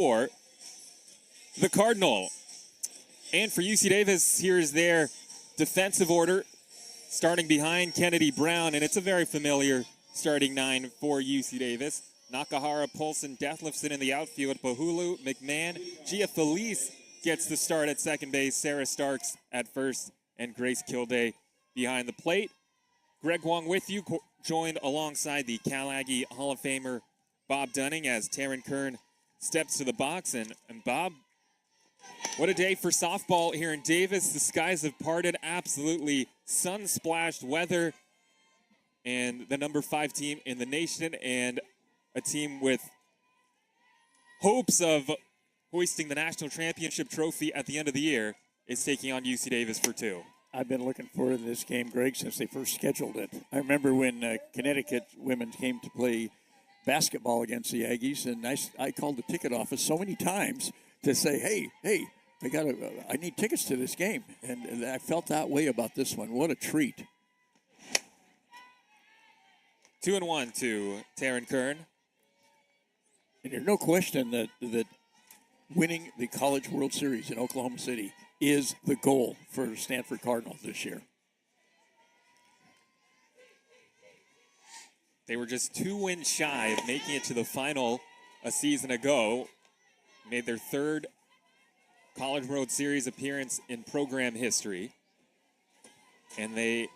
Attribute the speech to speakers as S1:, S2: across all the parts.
S1: for the Cardinal. And for UC Davis, here's their defensive order, starting behind Kennedy Brown, and it's a very familiar starting nine for UC Davis. Nakahara, Polson, Deathlifson in the outfield, Bahulu, McMahon, Gia Felice gets the start at second base, Sarah Starks at first, and Grace Kilday behind the plate. Greg Wong with you, joined alongside the Cal Aggie Hall of Famer Bob Dunning as Taryn Kern steps to the box. And Bob, what a day for softball here in Davis. The skies have parted, absolutely sun-splashed weather. And the number 5 team in the nation, and a team with hopes of hoisting the national championship trophy at the end of the year, is taking on UC Davis for 2.
S2: I've been looking forward to this game, Greg, since they first scheduled it. I remember when Connecticut women came to play basketball against the Aggies, and I called the ticket office so many times to say, hey, I need tickets to this game. And I felt that way about this one. What a treat.
S1: 2-1 to Taryn Kern.
S2: And there's no question that winning the College World Series in Oklahoma City is the goal for Stanford Cardinals this year.
S1: They were just 2 wins shy of making it to the final a season ago. Made their 3rd College World Series appearance in program history. And they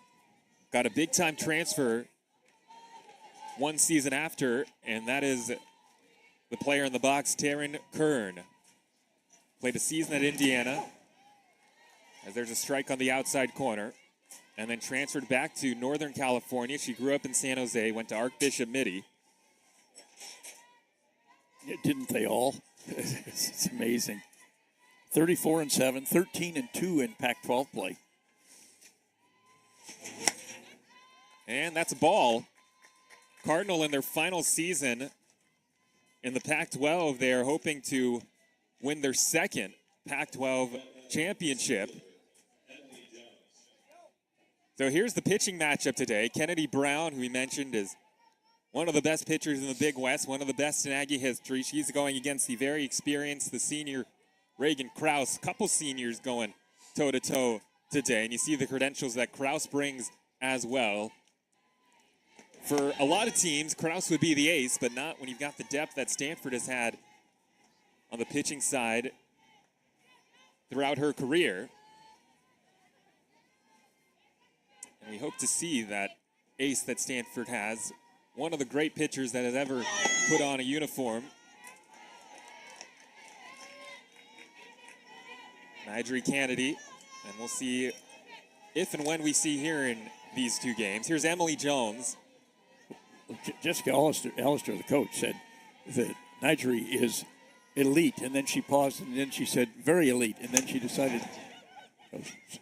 S1: got a big-time transfer one season after, and that is the player in the box, Taryn Kern. Played a season at Indiana, as there's a strike on the outside corner, and then transferred back to Northern California. She grew up in San Jose, went to Archbishop Mitty.
S2: Didn't they all? It's amazing. 34-7, 13-2 in Pac-12 play.
S1: And that's a ball. Cardinal in their final season in the Pac-12, they are hoping to win their 2nd Pac-12 championship. So here's the pitching matchup today. Kennedy Brown, who we mentioned is one of the best pitchers in the Big West, one of the best in Aggie history. She's going against the very experienced, the senior Reagan Krause. Couple seniors going toe-to-toe today. And you see the credentials that Krause brings as well. For a lot of teams, Krause would be the ace, but not when you've got the depth that Stanford has had on the pitching side throughout her career. And we hope to see that ace that Stanford has, one of the great pitchers that has ever put on a uniform. Nigel Kennedy, and we'll see if and when we see here in these 2 games. Here's Emily Jones.
S2: Jessica Allister, the coach, said that Nigel is elite, and then she paused, and then she said very elite, and then she decided.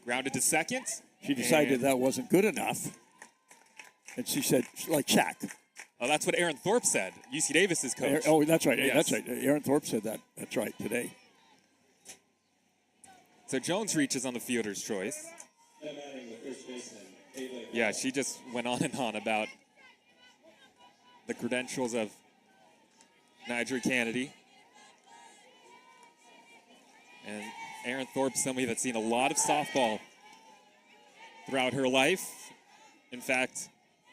S1: Grounded to second.
S2: She decided that wasn't good enough, and she said, like Shaq.
S1: Oh, that's what Aaron Thorpe said, UC Davis's coach.
S2: Oh, that's right.
S1: Yes.
S2: That's right. Aaron Thorpe said that. That's right, today.
S1: So Jones reaches on the fielder's choice. Yeah, she just went on and on about the credentials of Nigel Kennedy. And Aaron Thorpe, somebody that's seen a lot of softball throughout her life. In fact,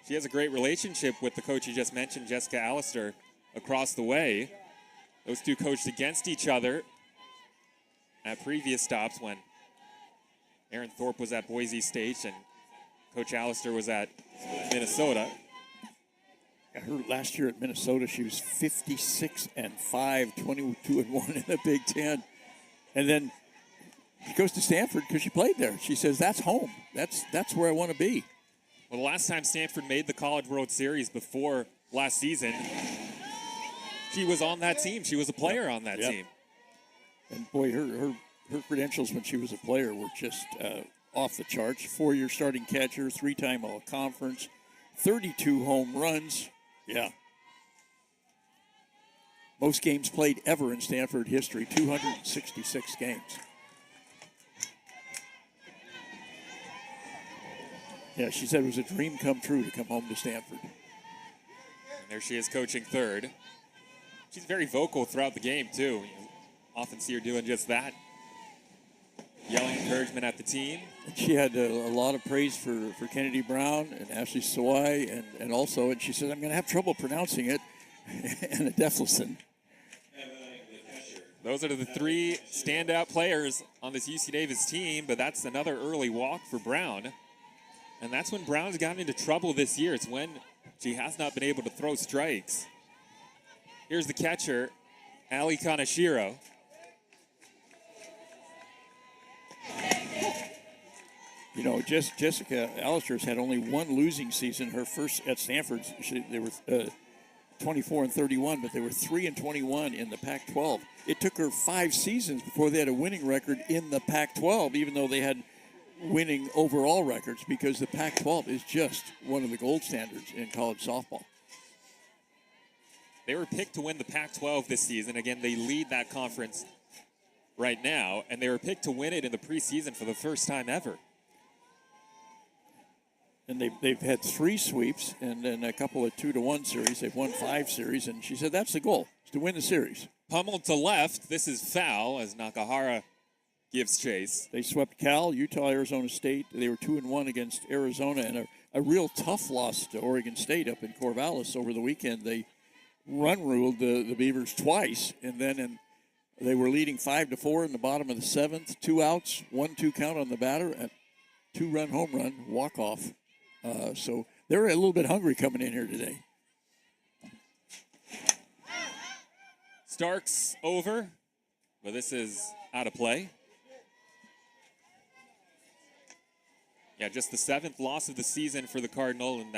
S1: she has a great relationship with the coach you just mentioned, Jessica Allister, across the way. Those 2 coached against each other at previous stops when Aaron Thorpe was at Boise State and Coach Allister was at Minnesota.
S2: I heard last year at Minnesota she was 56-5, 22-1 in the Big Ten. And then she goes to Stanford because she played there. She says, that's home. That's where I want to be.
S1: Well, the last time Stanford made the College World Series before last season, she was on that team. She was a player on that team.
S2: And, boy, her credentials when she was a player were just off the charts. 4-year starting catcher, 3-time All-Conference, 32 home runs. Yeah. Most games played ever in Stanford history, 266 games. Yeah, she said it was a dream come true to come home to Stanford.
S1: And there she is coaching third. She's very vocal throughout the game, too. You often see her doing just that. Yelling encouragement at the team.
S2: She had a lot of praise for Kennedy Brown and Ashley Sawai, and also, and she said, I'm going to have trouble pronouncing it, and Deflison.
S1: Those are the three standout players on this UC Davis team, but that's another early walk for Brown. And that's when Brown's gotten into trouble this year. It's when she has not been able to throw strikes. Here's the catcher, Ali Kaneshiro.
S2: You know, Jessica Allister's had only one losing season. Her first at Stanford, they were 24-31, but they were 3-21 in the Pac-12. It took her 5 seasons before they had a winning record in the Pac-12, even though they had winning overall records, because the Pac-12 is just one of the gold standards in college softball.
S1: They were picked to win the Pac-12 this season. Again, they lead that conference right now, and they were picked to win it in the preseason for the first time ever.
S2: And they've had 3 sweeps and then a couple of 2-1 series. They've won 5 series, and she said that's the goal, is to win the series.
S1: Pummeled to left. This is foul as Nakahara gives chase.
S2: They swept Cal, Utah, Arizona State. They were 2-1 against Arizona, and a real tough loss to Oregon State up in Corvallis over the weekend. They run-ruled the Beavers twice, and then they were leading 5-4 in the bottom of the 7th. 2 outs, 1-2 count on the batter, a 2-run home run, walk-off. So they're a little bit hungry coming in here today.
S1: Starks over, but this is out of play. Yeah, just the 7th loss of the season for the Cardinal, and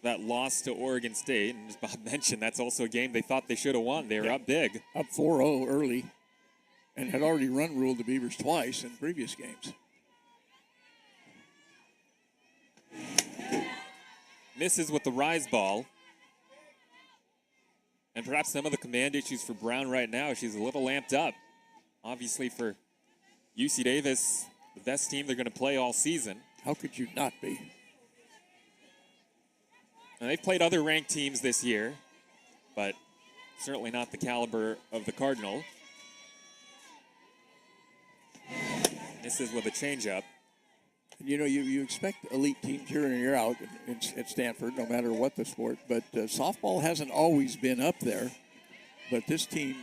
S1: that loss to Oregon State. And as Bob mentioned, that's also a game they thought they should have won. They were up big.
S2: Up 4-0 early, and had already run-ruled the Beavers twice in previous games.
S1: Misses with the rise ball. And perhaps some of the command issues for Brown right now. She's a little amped up. Obviously for UC Davis, the best team they're going to play all season.
S2: How could you not be?
S1: And they've played other ranked teams this year, but certainly not the caliber of the Cardinal. Misses with a changeup.
S2: You know, you expect elite teams year in, year out at Stanford, no matter what the sport. But softball hasn't always been up there. But this team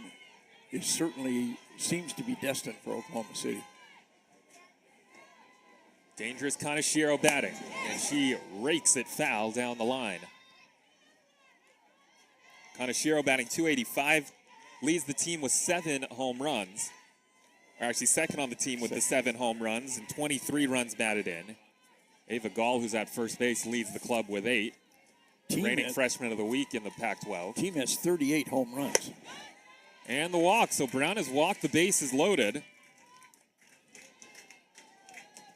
S2: is certainly seems to be destined for Oklahoma City.
S1: Dangerous Kaneshiro batting, and she rakes it foul down the line. Kaneshiro batting .285, leads the team with 7 home runs. Or actually second on the team with the 7 home runs and 23 runs batted in. Ava Gall, who's at first base, leads the club with 8. Reigning freshman of the week in the Pac-12.
S2: Team has 38 home runs.
S1: And the walk. So Brown has walked. The base is loaded.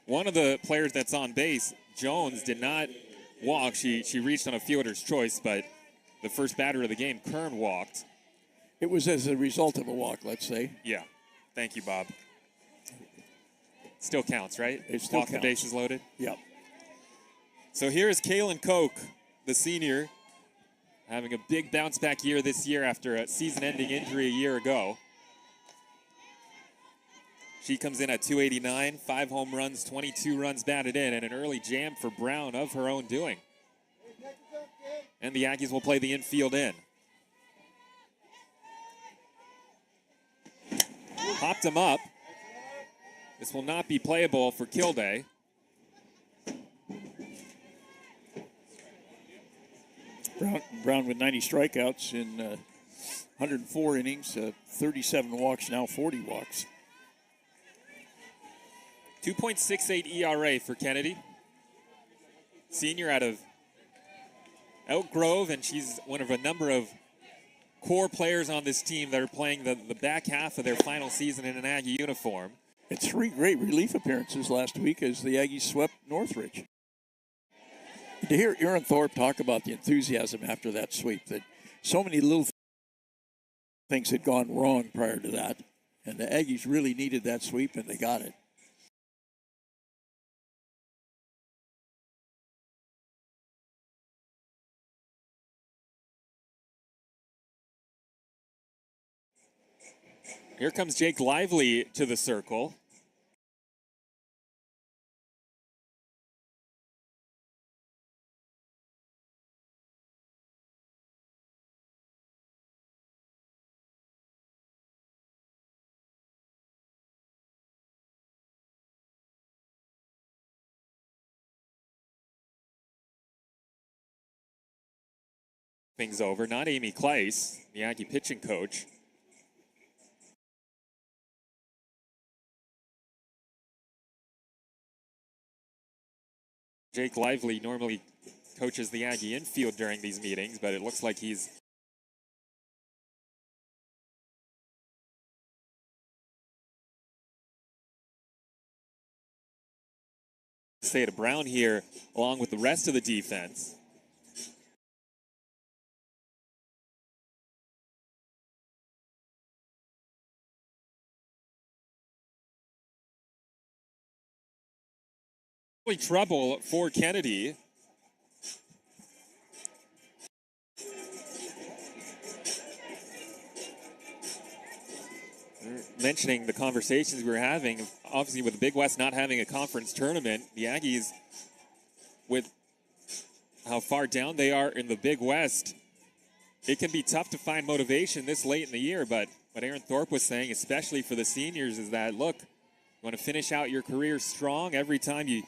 S1: One of the players that's on base, Jones, did not walk. She reached on a fielder's choice, but the first batter of the game, Kern, walked.
S2: It was as a result of a walk, let's say.
S1: Yeah. Thank you, Bob. Still counts, right?
S2: It still
S1: walk
S2: counts.
S1: The bases loaded?
S2: Yep.
S1: So here's Kaylin Koch, the senior, having a big bounce-back year this year after a season-ending injury a year ago. She comes in at .289, 5 home runs, 22 runs batted in, and an early jam for Brown of her own doing. And the Aggies will play the infield in. Popped him up. This will not be playable for Kilday.
S2: Brown with 90 strikeouts in 104 innings, 37 walks, now 40 walks.
S1: 2.68 ERA for Kennedy. Senior out of Elk Grove, and she's one of a number of core players on this team that are playing the back half of their final season in an Aggie uniform.
S2: And 3 great relief appearances last week as the Aggies swept Northridge. To hear Aaron Thorpe talk about the enthusiasm after that sweep, that so many little things had gone wrong prior to that, and the Aggies really needed that sweep, and they got it.
S1: Here comes Jake Lively to the circle. Things over, not Amy Kleiss, the Aggie pitching coach. Jake Lively normally coaches the Aggie infield during these meetings, but it looks like he's stay to Brown here along with the rest of the defense. Trouble for Kennedy. Mentioning the conversations we were having, obviously with the Big West not having a conference tournament, the Aggies, with how far down they are in the Big West, it can be tough to find motivation this late in the year. But what Aaron Thorpe was saying, especially for the seniors, is that, look, you want to finish out your career strong every time you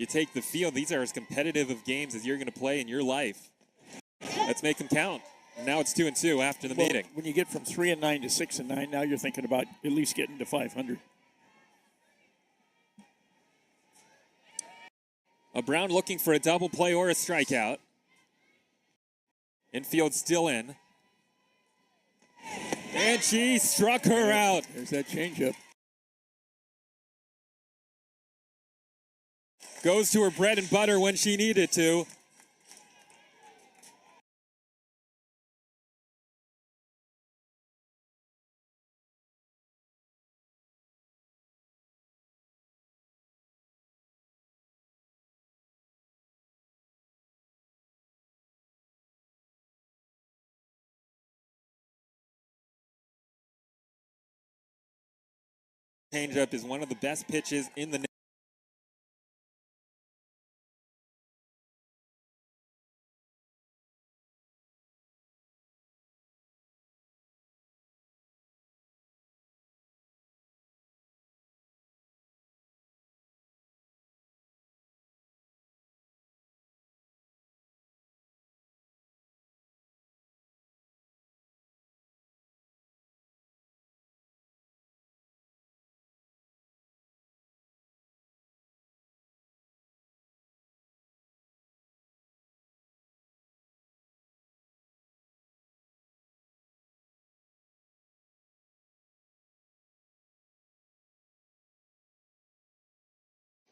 S1: take the field. These are as competitive of games as you're going to play in your life. Let's make them count. And now it's 2-2 after the meeting.
S2: When you get from 3-9 to 6-9, now you're thinking about at least getting to 500.
S1: Brown looking for a double play or a strikeout. Infield still in. And she struck her out.
S2: There's that changeup.
S1: Goes to her bread and butter when she needed to. Changeup is one of the best pitches in the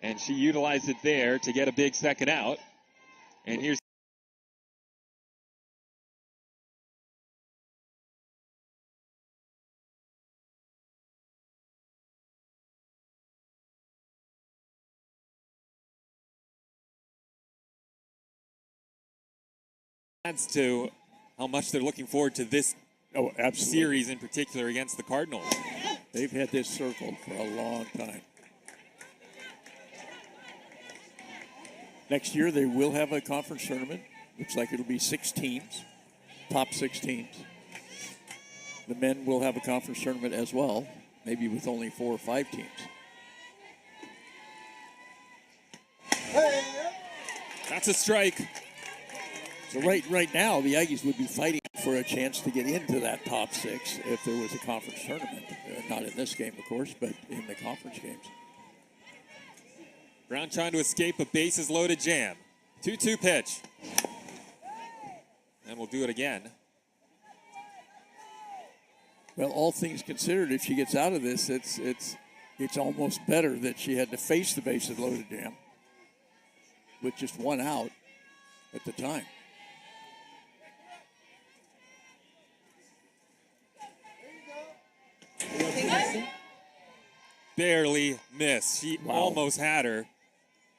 S1: and she utilized it there to get a big second out. And here's adds to how much they're looking forward to this series in particular against the Cardinals.
S2: They've had this circled for a long time. Next year, they will have a conference tournament. Looks like it'll be 6 teams, top 6 teams. The men will have a conference tournament as well, maybe with only 4 or 5 teams.
S1: That's a strike.
S2: So right now, the Aggies would be fighting for a chance to get into that top 6 if there was a conference tournament. Not in this game, of course, but in the conference games.
S1: Brown trying to escape a bases-loaded jam. 2-2 pitch. And we'll do it again.
S2: Well, all things considered, if she gets out of this, it's almost better that she had to face the bases-loaded jam with just 1 out at the time.
S1: Barely missed. She almost had her,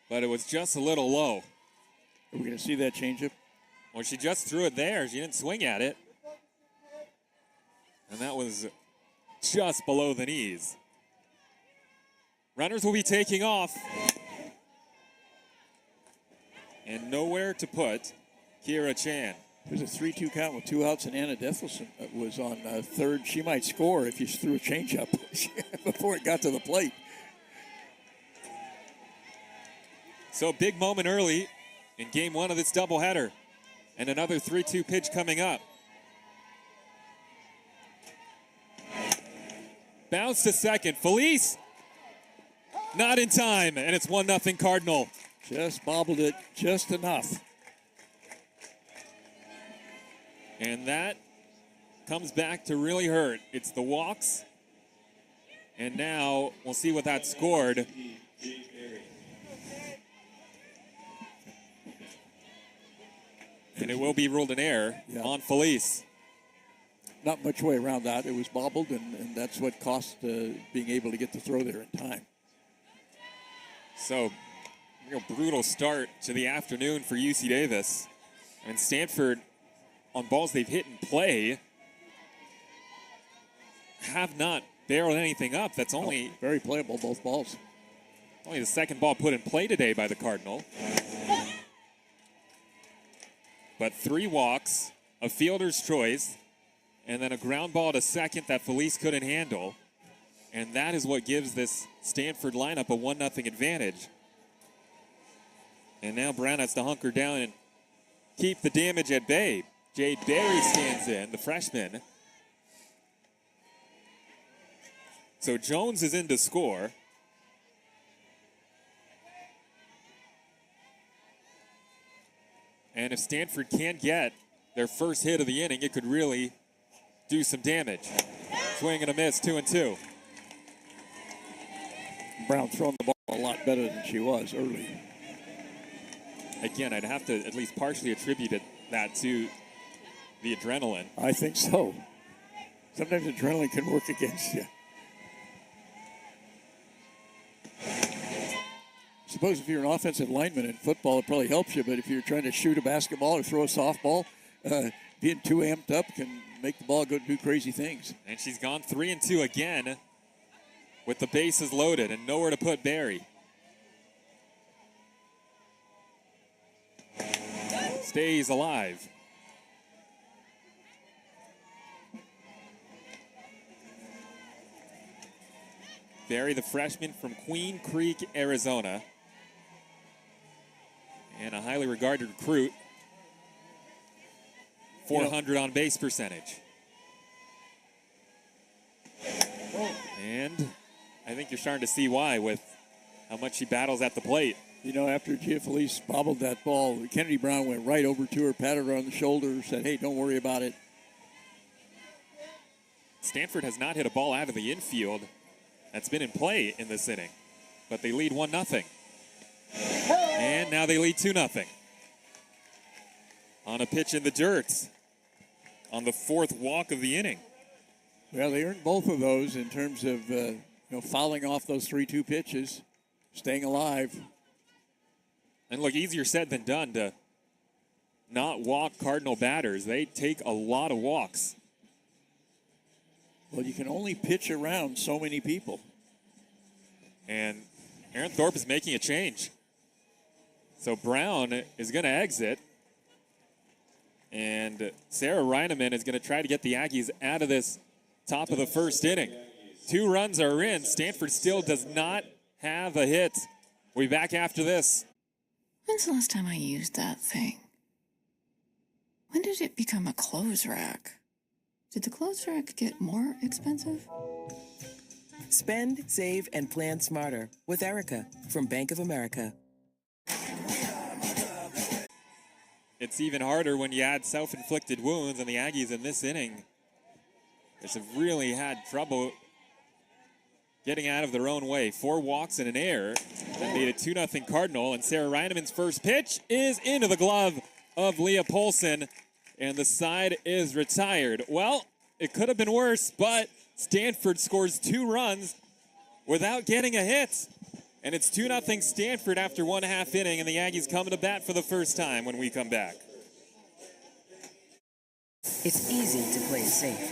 S1: but it was just a little low.
S2: Are we going to see that changeup?
S1: Well, she just threw it there. She didn't swing at it. And that was just below the knees. Runners will be taking off. And nowhere to put Kira Chan.
S2: There's a 3-2 count with 2 outs, and Anna Dethelson was on third. She might score if you threw a changeup before it got to the plate.
S1: So big moment early in game 1 of this doubleheader. And another 3-2 pitch coming up. Bounce to second. Felice not in time, and it's 1-0 Cardinal.
S2: Just bobbled it just enough.
S1: And that comes back to really hurt. It's the walks. And now we'll see what that scored. And it will be ruled an error on Felice.
S2: Not much way around that. It was bobbled, and that's what cost being able to get the throw there in time.
S1: So, real brutal start to the afternoon for UC Davis. And Stanford, on balls they've hit and play, have not barreled anything up. That's only
S2: very playable, both balls.
S1: Only the second ball put in play today by the Cardinal. But 3 walks, a fielder's choice, and then a ground ball to second that Felice couldn't handle. And that is what gives this Stanford lineup a 1-0 advantage. And now Brown has to hunker down and keep the damage at bay. Jade Berry stands in, the freshman. So Jones is in to score. And if Stanford can't get their first hit of the inning, it could really do some damage. Swing and a miss, 2-2.
S2: Brown throwing the ball a lot better than she was early.
S1: Again, I'd have to at least partially attribute that to the adrenaline.
S2: I think so. Sometimes adrenaline can work against you. Suppose if you're an offensive lineman in football, it probably helps you, but if you're trying to shoot a basketball or throw a softball, being too amped up can make the ball go do crazy things.
S1: And she's gone 3-2 again with the bases loaded and nowhere to put Barry. Stays alive. Barry, the freshman from Queen Creek, Arizona, and a highly regarded recruit. 400 on base percentage. And I think you're starting to see why with how much she battles at the plate.
S2: You know, after Gia Felice bobbled that ball, Kennedy Brown went right over to her, patted her on the shoulder, said, hey, don't worry about it.
S1: Stanford has not hit a ball out of the infield that's been in play in this inning, but they lead 1-0. And now they lead 2-0. On a pitch in the dirt on the 4th walk of the inning.
S2: Well, they earned both of those in terms of fouling off those 3-2 pitches, staying alive.
S1: And look, easier said than done to not walk Cardinal batters. They take a lot of walks.
S2: Well, you can only pitch around so many people.
S1: And Aaron Thorpe is making a change. So Brown is going to exit. And Sarah Reineman is going to try to get the Aggies out of this top of the first inning. 2 runs are in. Stanford still does not have a hit. We'll be back after this.
S3: When's the last time I used that thing? When did it become a clothes rack? Did the clothes rack get more expensive?
S4: Spend, save, and plan smarter with Erica from Bank of America.
S1: It's even harder when you add self-inflicted wounds, and the Aggies in this inning have really had trouble getting out of their own way. 4 walks and an error that made it 2-0 Cardinal, and Sarah Reineman's first pitch is into the glove of Leah Polson, and the side is retired. Well, it could have been worse, but Stanford scores 2 runs without getting a hit. And it's 2-0 Stanford after 1.5 inning, and the Aggies coming to bat for the first time when we come back.
S4: It's easy to play it safe.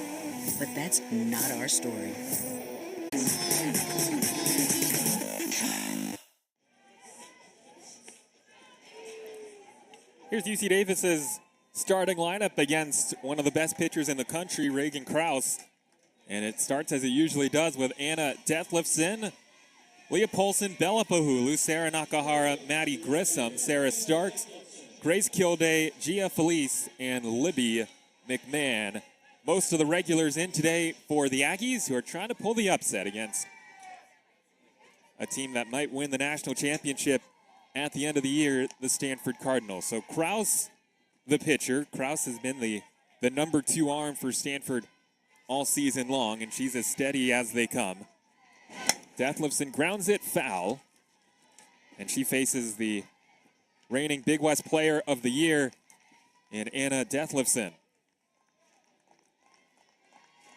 S4: But that's not our story.
S1: Here's UC Davis's starting lineup against one of the best pitchers in the country, Reagan Krause. And it starts as it usually does with Anna Detlefsen, Leah Polson, Bella Pahulu, Sarah Nakahara, Maddie Grissom, Sarah Starks, Grace Kilday, Gia Felice, and Libby McMahon. Most of the regulars in today for the Aggies, who are trying to pull the upset against a team that might win the national championship at the end of the year, the Stanford Cardinals. So Krause, the pitcher. Krause has been the number 2 arm for Stanford all season long, and she's as steady as they come. Detlefsen grounds it foul, and she faces the reigning Big West Player of the Year in Anna Detlefsen.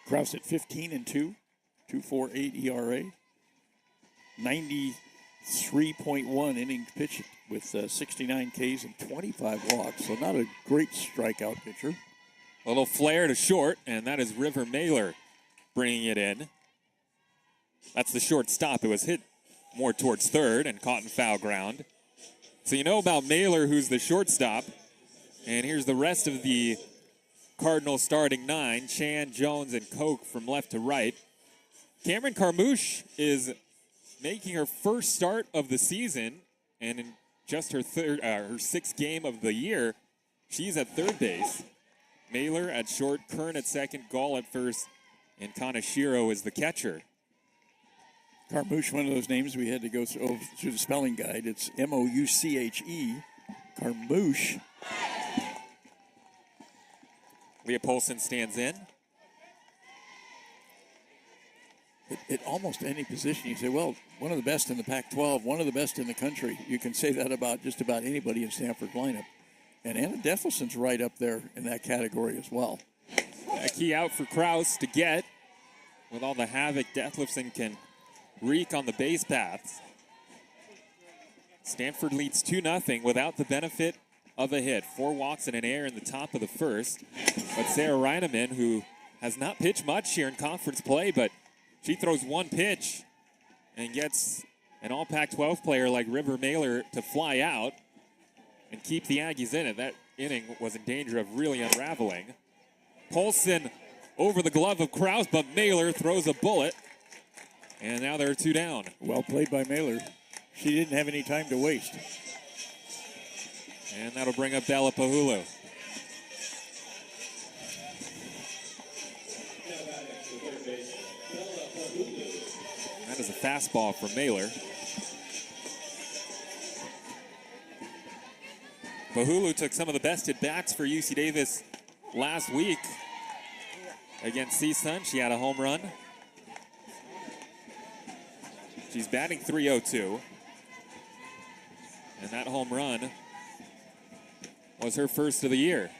S2: Krause at 15-2, 2.48 ERA, 93.1 innings pitched with 69 Ks and 25 walks. So not a great strikeout pitcher.
S1: A little flare to short, and that is River Mailer bringing it in. That's the short stop. It was hit more towards third and caught in foul ground. So you know about Mailer, who's the shortstop. And here's the rest of the Cardinals starting 9. Chan, Jones, and Koch from left to right. Cameron Carmouche is making her first start of the season, and in just her 6th game of the year, she's at third base. Mailer at short, Kern at second, Gall at first, and Kaneshiro is the catcher.
S2: Carmouche, one of those names we had to go through the spelling guide. It's M-O-U-C-H-E, Carmouche.
S1: Leah Polson stands in.
S2: At almost any position, you say, well, one of the best in the Pac-12, one of the best in the country. You can say that about just about anybody in Stanford's lineup. And Anna Detlefsen's right up there in that category as well.
S1: A key out for Krause to get. With all the havoc Detlefsen can wreak on the base paths. Stanford leads 2-0 without the benefit of a hit. 4 walks and an error in the top of the first. But Sarah Reineman, who has not pitched much here in conference play, but she throws one pitch and gets an all Pac-12 player like River Mailer to fly out and keep the Aggies in it. That inning was in danger of really unraveling. Polson over the glove of Krause, but Mailer throws a bullet. And now there are 2 down.
S2: Well played by Mailer. She didn't have any time to waste.
S1: And that'll bring up Bella Pahulu. That is a fastball from Mailer. Pahulu took some of the best at-bats for UC Davis last week against CSUN. She had a home run. She's batting .302. And that home run was her first of the year.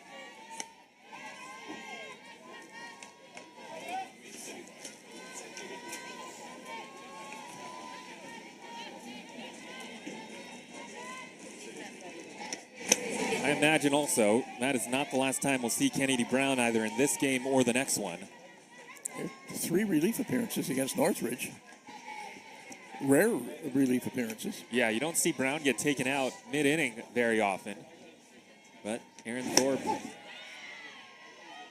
S1: I imagine also that is not the last time we'll see Kennedy Brown either in this game or the next one.
S2: 3 relief appearances against Northridge. Rare relief appearances.
S1: Yeah, you don't see Brown get taken out mid-inning very often. But Aaron Thorpe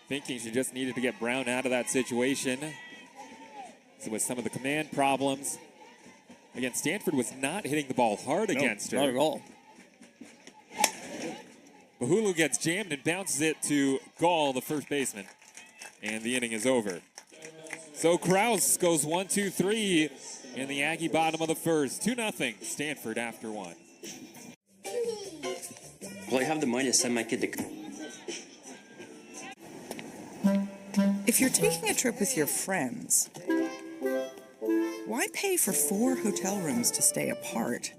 S1: thinking she just needed to get Brown out of that situation. So with some of the command problems. Again, Stanford was not hitting the ball hard against her.
S2: Not at all.
S1: Pahulu gets jammed and bounces it to Gall, the first baseman. And the inning is over. So Krause goes 1-2-3 in the Aggie bottom of the first. 2-0 Stanford after 1.
S5: Well, I have the money to send my kid to...
S6: If you're taking a trip with your friends, why pay for 4 hotel rooms to stay apart?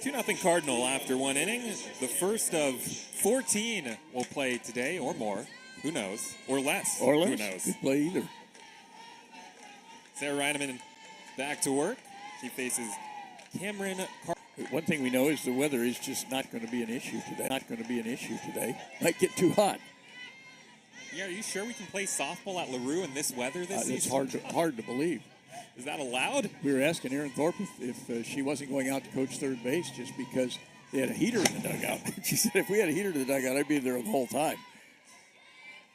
S1: 2-0 Cardinal after 1 inning. The first of 14 will play today or more. Who knows? Or less.
S2: Or less.
S1: Who knows?
S2: Could play either.
S1: Sarah Reineman back to work. She faces Cameron
S2: One thing we know is the weather is just not going to be an issue today. Might get too hot.
S1: Yeah, are you sure we can play softball at LaRue in this weather this
S2: It's
S1: season?
S2: hard to believe.
S1: Is that allowed?
S2: We were asking Erin Thorpe if she wasn't going out to coach third base just because they had a heater in the dugout. She said, if we had a heater in the dugout, I'd be there the whole time.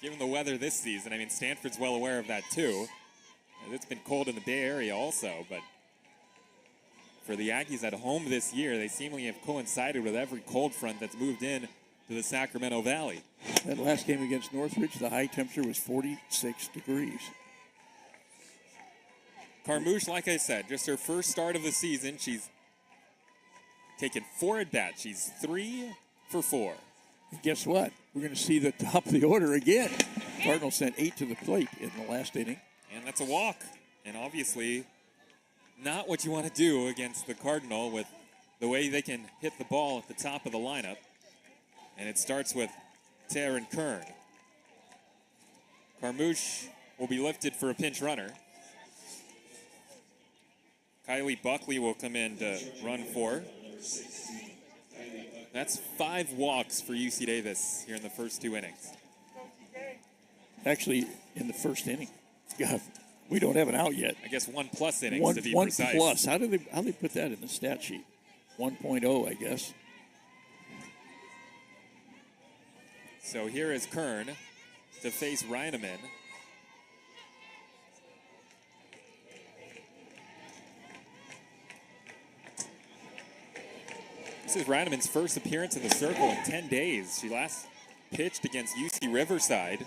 S1: Given the weather this season, I mean, Stanford's well aware of that too. And it's been cold in the Bay Area also, but for the Aggies at home this year, they seemingly have coincided with every cold front that's moved in to the Sacramento Valley.
S2: That last game against Northridge, the high temperature was 46 degrees.
S1: Carmouche, like I said, just her first start of the season. She's taken 4 at-bats. She's 3 for 4.
S2: And guess what? We're going to see the top of the order again. Cardinals sent 8 to the plate in the last inning.
S1: And that's a walk. And obviously, not what you want to do against the Cardinal with the way they can hit the ball at the top of the lineup. And it starts with Taryn Kern. Carmouche will be lifted for a pinch runner. Kylie Buckley will come in to run 4. That's 5 walks for UC Davis here in the first 2 innings.
S2: Actually, in the first inning. God, we don't have an out yet.
S1: I guess 1+ innings to be
S2: one
S1: precise.
S2: plus. How do they put that in the stat sheet? 1.0, I guess.
S1: So here is Kern to face Reineman. This is Reineman's first appearance in the circle in 10 days. She last pitched against UC Riverside.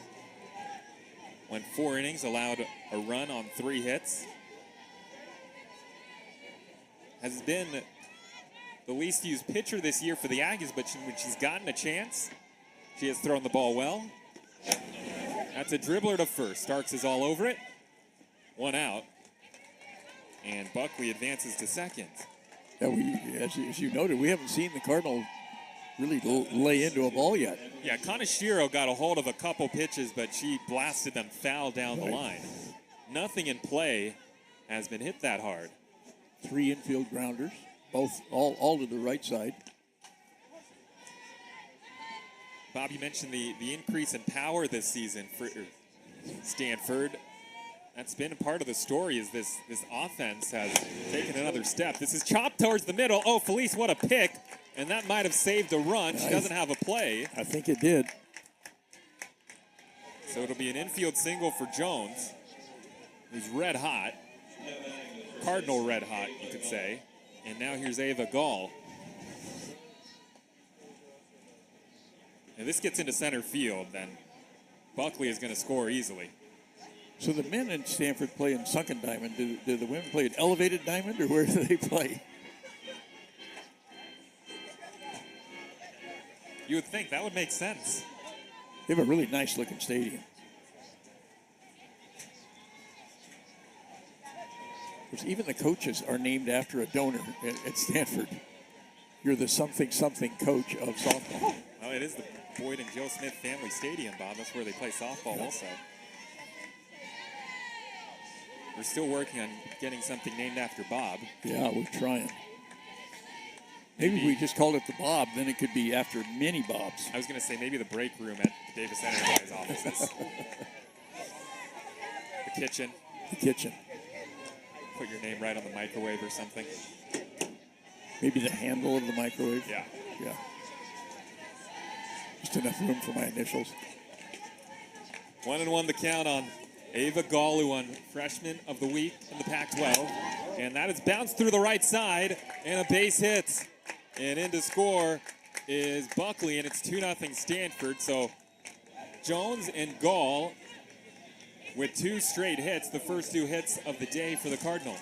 S1: Went 4 innings, allowed a run on 3 hits. Has been the least used pitcher this year for the Aggies, but when she's gotten a chance, she has thrown the ball well. That's a dribbler to first. Starks is all over it. 1 out. And Buckley advances to second.
S2: Yeah, as you noted, we haven't seen the Cardinal really lay into a ball yet.
S1: Yeah, Kaneshiro got a hold of a couple pitches, but she blasted them foul down the line. Nothing in play has been hit that hard.
S2: 3 infield grounders, all to the right side.
S1: Bob, you mentioned the increase in power this season for Stanford. That's been a part of the story, is this offense has taken another step. This is chopped towards the middle. Oh, Felice, what a pick. And that might have saved a run. She doesn't have a play.
S2: I think it did.
S1: So it'll be an infield single for Jones, who's red hot. Cardinal red hot, you could say. And now here's Ava Gall. And this gets into center field, then Buckley is going to score easily.
S2: So the men in Stanford play in sunken diamond. Do the women play in elevated diamond, or where do they play?
S1: You would think that would make sense.
S2: They have a really nice looking stadium. Because even the coaches are named after a donor at Stanford. You're the something coach of softball.
S1: Well, it is the Boyd and Joe Smith Family Stadium, Bob. That's where they play softball also. We're still working on getting something named after Bob.
S2: Yeah, we're trying. Maybe we just called it the Bob, then it could be after many Bobs.
S1: I was going to say maybe the break room at the Davis Enterprise offices. The kitchen.
S2: The kitchen.
S1: Put your name right on the microwave or something.
S2: Maybe the handle of the microwave.
S1: Yeah.
S2: Yeah. Just enough room for my initials.
S1: 1-1 the count on Ava Gall, who won Freshman of the Week in the Pac-12. And that is bounced through the right side, and a base hit. And in to score is Buckley, and it's 2-0 Stanford. So Jones and Gall with 2 straight hits, the first 2 hits of the day for the Cardinal.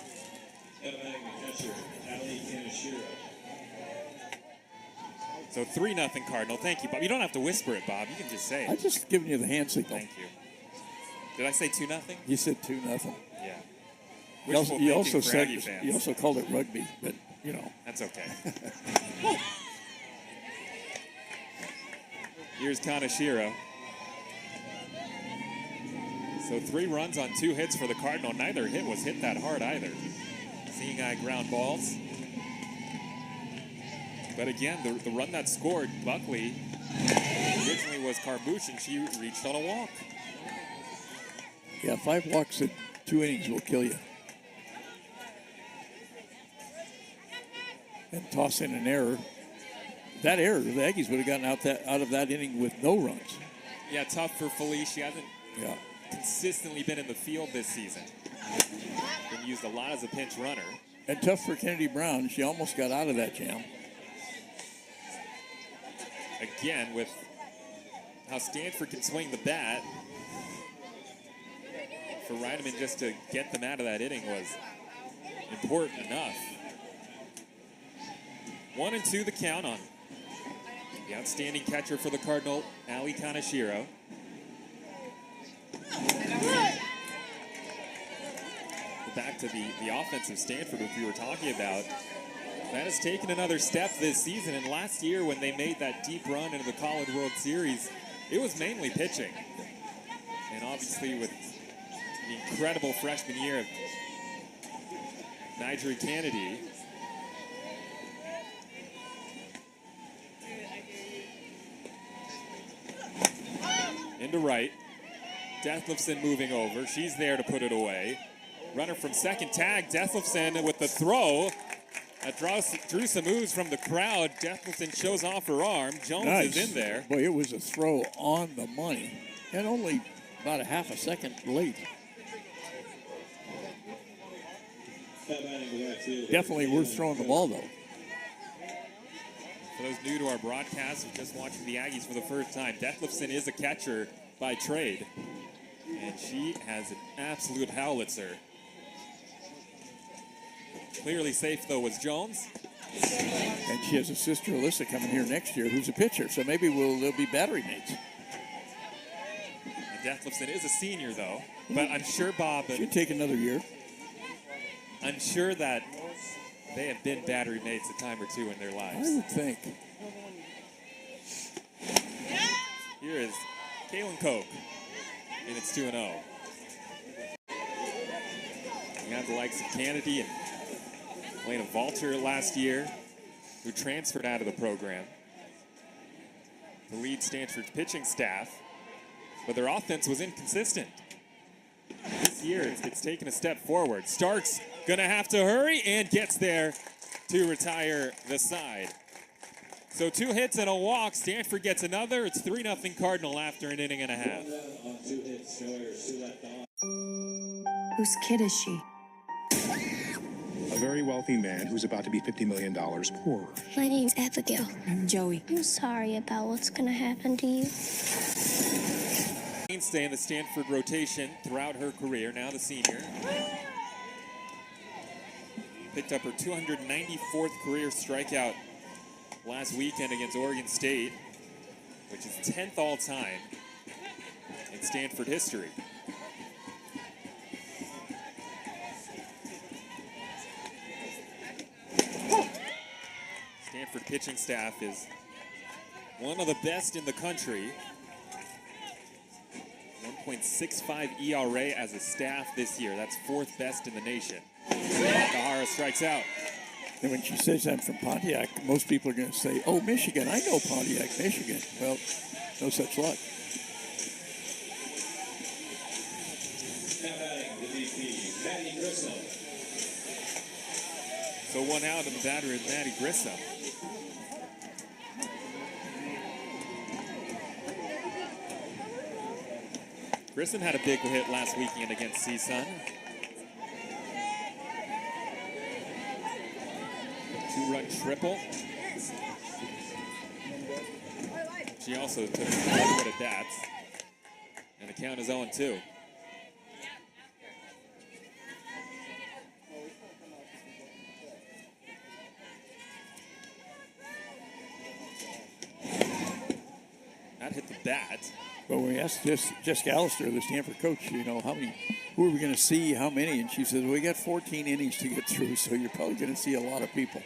S1: So 3-0 Cardinal. Thank you, Bob. You don't have to whisper it, Bob. You can just say it.
S2: I'm just giving you the hand signal.
S1: Thank you. Did I say 2-0?
S2: You said 2-0.
S1: Yeah.
S2: You also called it rugby, but you know.
S1: That's okay. Here's Kaneshiro. So 3 runs on 2 hits for the Cardinal. Neither hit was hit that hard either. Seeing eye ground balls. But again, the run that scored Buckley originally was Carmouche, and she reached on a walk.
S2: Yeah, 5 walks in 2 innings will kill you. And toss in an error. That error, the Aggies would have gotten out of that inning with no runs.
S1: Yeah, tough for Felice. She hasn't consistently been in the field this season. Been used a lot as a pinch runner.
S2: And tough for Kennedy Brown. She almost got out of that jam.
S1: Again, with how Stanford can swing the bat, for Reineman just to get them out of that inning was important enough. 1-2 the count on the outstanding catcher for the Cardinal, Ali Kaneshiro. Back to the offensive Stanford, which we were talking about. That has taken another step this season. And last year, when they made that deep run into the College World Series, it was mainly pitching. And obviously, with the incredible freshman year of Nigel Kennedy, into right. Dethlefsen moving over. She's there to put it away. Runner from second tag. Dethlefsen with the throw. That drew some moves from the crowd. Dethlefsen shows off her arm. Jones is in there.
S2: Boy, it was a throw on the money. And only about a half a second late. Definitely worth throwing the ball, though.
S1: For those new to our broadcast, who just watching the Aggies for the first time, Dethlefsen is a catcher by trade. And she has an absolute howitzer. Clearly safe, though, was Jones.
S2: And she has a sister, Alyssa, coming here next year, who's a pitcher. So maybe they'll be battery mates.
S1: And Dethlefsen is a senior, though. But I'm sure, Bob...
S2: She'd take another year.
S1: I'm sure that they have been battery mates a time or two in their lives.
S2: I would think.
S1: Here is Kaylin Koch. And it's 2-0. You have the likes of Kennedy and Elena Valter last year, who transferred out of the program to lead Stanford's pitching staff, but their offense was inconsistent. This year, it's taken a step forward. Stark's going to have to hurry and gets there to retire the side. So 2 hits and a walk. Stanford gets another. It's 3-0 Cardinal after an inning and a half.
S7: Whose kid is she?
S8: A very wealthy man who's about to be $50 million poorer.
S9: My name's Abigail.
S7: I'm Joey.
S9: I'm sorry about what's going to happen to you.
S1: Mainstay in the Stanford rotation throughout her career, now the senior. Picked up her 294th career strikeout last weekend against Oregon State, which is 10th all-time in Stanford history. Stanford pitching staff is one of the best in the country. 1.65 ERA as a staff this year. That's 4th best in the nation. Nakahara strikes out.
S2: And when she says I'm from Pontiac, most people are going to say, oh, Michigan, I know Pontiac, Michigan. Well, no such luck.
S1: So 1 out in the batter is Maddie Grissom. Grissom had a big hit last weekend against CSUN. 2-run triple. She also took a good at bats. And the count is 0-2. That hit the bat.
S2: Well, when we asked Jessica Allister, the Stanford coach, who are we going to see, how many? And she says, we got 14 innings to get through, so you're probably going to see a lot of people.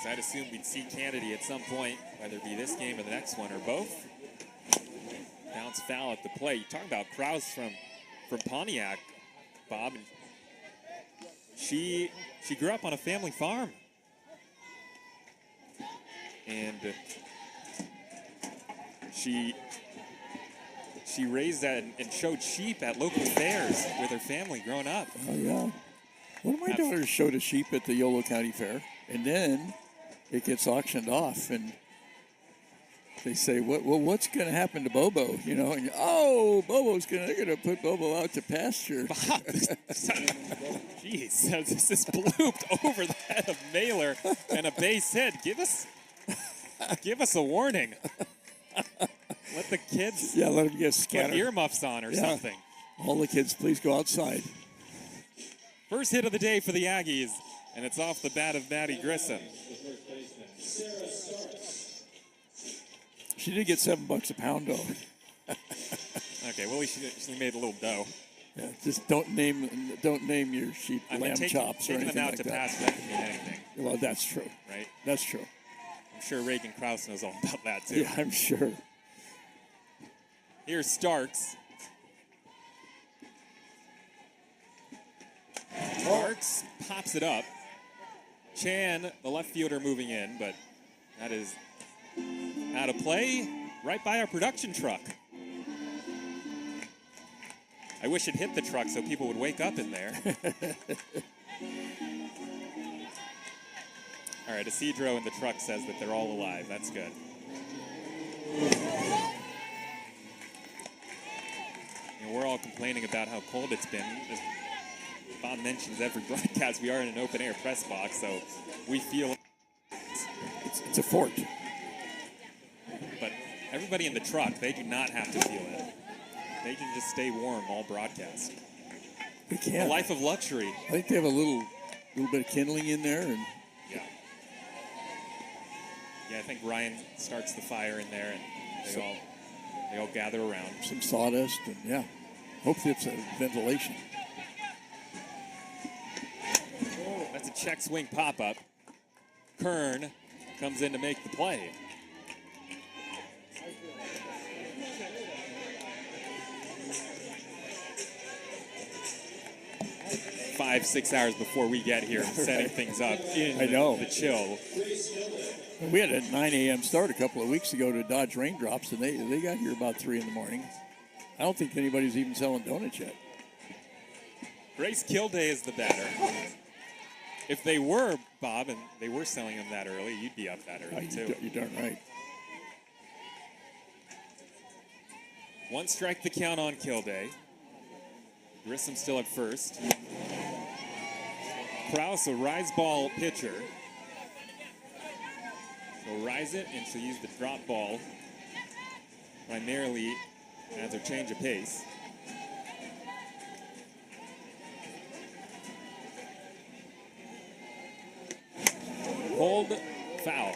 S1: So I'd assume we'd see Kennedy at some point, whether it be this game or the next one, or both. Bounce foul at the plate. You're talking about Krause from Pontiac, Bob. And she grew up on a family farm. And she raised that and showed sheep at local fairs with her family growing up.
S2: Oh, yeah. One of my daughters showed a sheep at the Yolo County Fair, and then it gets auctioned off, and they say, what's going to happen to Bobo? You know, and they're going to put Bobo out to pasture.
S1: Bob, jeez, this is blooped over the head of Mailer and a base hit. Give us a warning. Let the kids
S2: let them get
S1: put
S2: scattered.
S1: earmuffs on or something.
S2: All the kids, please go outside.
S1: First hit of the day for the Aggies, and it's off the bat of Maddie Grissom.
S2: She did get $7 a pound, though.
S1: Okay, well, she made a little dough.
S2: Yeah, just don't name your sheep lamb chops or anything
S1: them out
S2: like
S1: to
S2: that.
S1: pasture doesn't mean anything.
S2: Well, that's true.
S1: Right?
S2: That's true.
S1: I'm sure Reagan Krause knows all about that, too.
S2: Yeah, I'm sure.
S1: Here's Starks. Starks pops it up. Chan, the left fielder, moving in, but that is out of play right by our production truck. I wish it hit the truck so people would wake up in there. All right, Isidro in the truck says that they're all alive. That's good. And we're all complaining about how cold it's been. As Bob mentions every broadcast, we are in an open-air press box, so we feel
S2: it's a fort.
S1: But everybody in the truck, they do not have to feel it. They can just stay warm all broadcast.
S2: They can.
S1: A life of luxury.
S2: I think they have a little bit of kindling in there, and
S1: yeah, I think Ryan starts the fire in there, and they all gather around.
S2: Some sawdust, and hope it's a ventilation.
S1: That's a check swing pop-up. Kern comes in to make the play. 5-6 hours before we get here, setting things up in the chill.
S2: We had a 9 a.m. start a couple of weeks ago to dodge raindrops, and they got here about 3 in the morning. I don't think anybody's even selling donuts yet.
S1: Grace Kilday is the batter. If they were, Bob, and they were selling them that early, you'd be up that early, too.
S2: You're darn right.
S1: One strike the count on Kilday. Grissom still at first. Krause, a rise ball pitcher. She'll rise it, and she'll use the drop ball primarily as her change of pace. Hold, foul.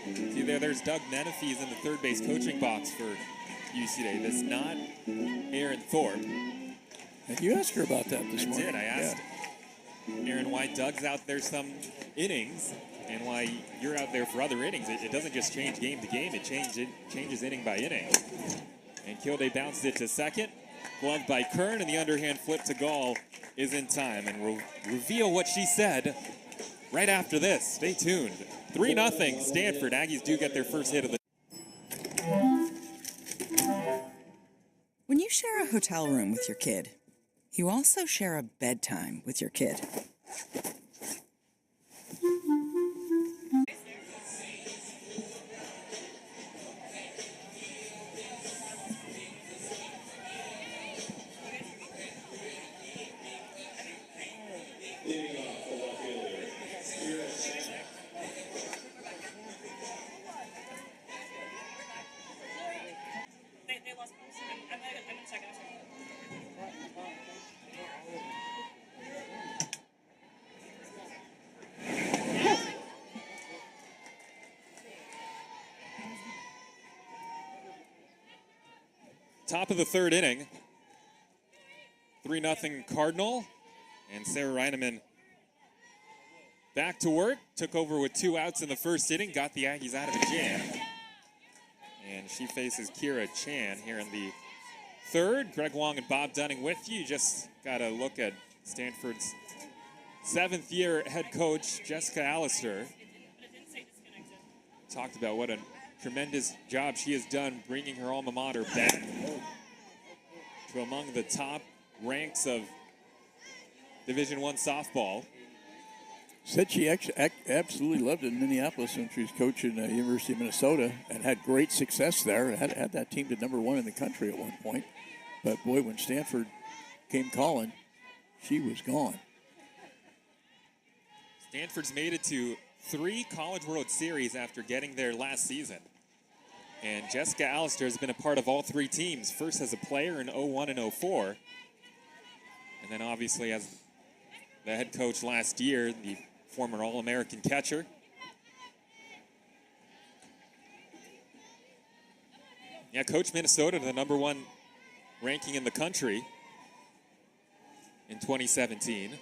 S1: See there's Doug Menefees in the third base coaching box for UC Davis, not Aaron Thorpe.
S2: And you asked her about that this morning.
S1: I did. I asked Aaron why Doug's out there some innings and why you're out there for other innings. It doesn't just change game to game. It changes inning by inning. And Kilday bounced it to second. Gloved by Kern, and the underhand flip to Gall is in time. And we'll reveal what she said right after this. Stay tuned. 3-0 Stanford. Aggies do get their first hit of the
S6: When you share a hotel room with your kid, you also share a bedtime with your kid.
S1: top of the third inning. 3-0 Cardinal. And Sarah Reineman back to work. Took over with 2 outs in the first inning. Got the Aggies out of a jam. And she faces Kira Chan here in the third. Greg Wong and Bob Dunning with you. Just got a look at Stanford's seventh-year head coach Jessica Allister talked about what a tremendous job she has done bringing her alma mater back to among the top ranks of Division I softball.
S2: Said she absolutely loved it in Minneapolis when she was coaching the University of Minnesota and had great success there. Had that team to #1 in the country at one point. But boy, when Stanford came calling, she was gone.
S1: Stanford's made it to 3 College World Series after getting there last season. And Jessica Allister has been a part of all 3 teams, first as a player in 01 and 04, and then obviously as the head coach last year, the former All-American catcher. Yeah, coached Minnesota to the #1 ranking in the country in 2017.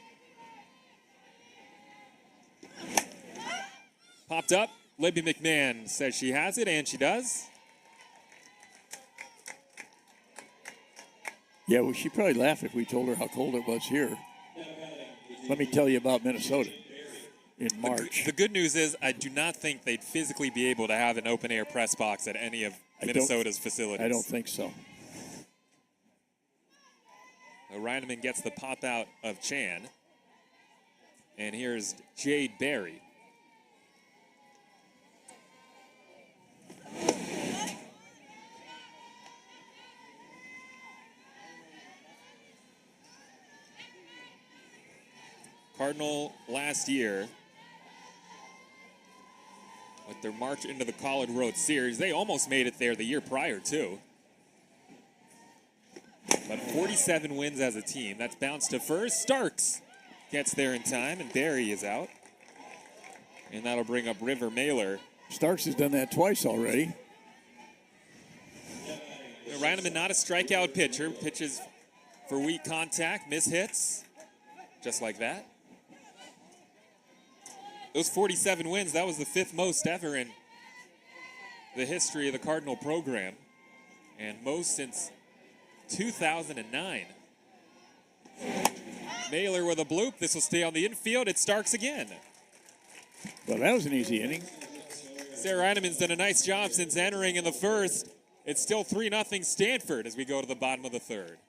S1: Popped up. Libby McMahon says she has it, and she does.
S2: Yeah, well, she'd probably laugh if we told her how cold it was here. Let me tell you about Minnesota in March.
S1: The good news is I do not think they'd physically be able to have an open-air press box at any of Minnesota's facilities.
S2: I don't think so.
S1: Reineman gets the pop out of Chan. And here's Jade Berry. Cardinal last year, with their march into the College World Series, they almost made it there the year prior, too. But 47 wins as a team. That's bounced to first. Starks gets there in time, and Berry is out. And that'll bring up River Mailer.
S2: Starks has done that twice already.
S1: Reineman, not a strikeout pitcher. Pitches for weak contact, miss hits, just like that. Those 47 wins, that was the 5th most ever in the history of the Cardinal program, and most since 2009. Mailer with a bloop. This will stay on the infield. It's Starks again.
S2: Well, that was an easy inning.
S1: Sarah Reinemann's done a nice job since entering in the first. It's still 3-0 Stanford as we go to the bottom of the third.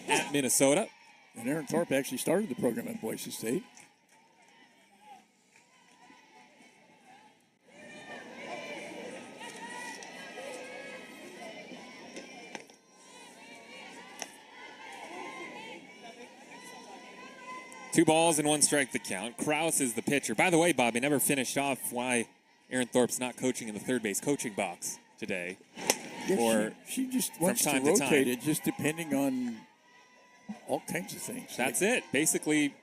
S1: At Minnesota.
S2: And Aaron Thorpe actually started the program at Boise State.
S1: Two balls and 1 strike the count. Krause is the pitcher. By the way, Bobby never finished off why Aaron Thorpe's not coaching in the third base coaching box today.
S2: Yeah,
S1: or
S2: she just wants to rotate it, just depending on all kinds of things.
S1: That's it. Basically,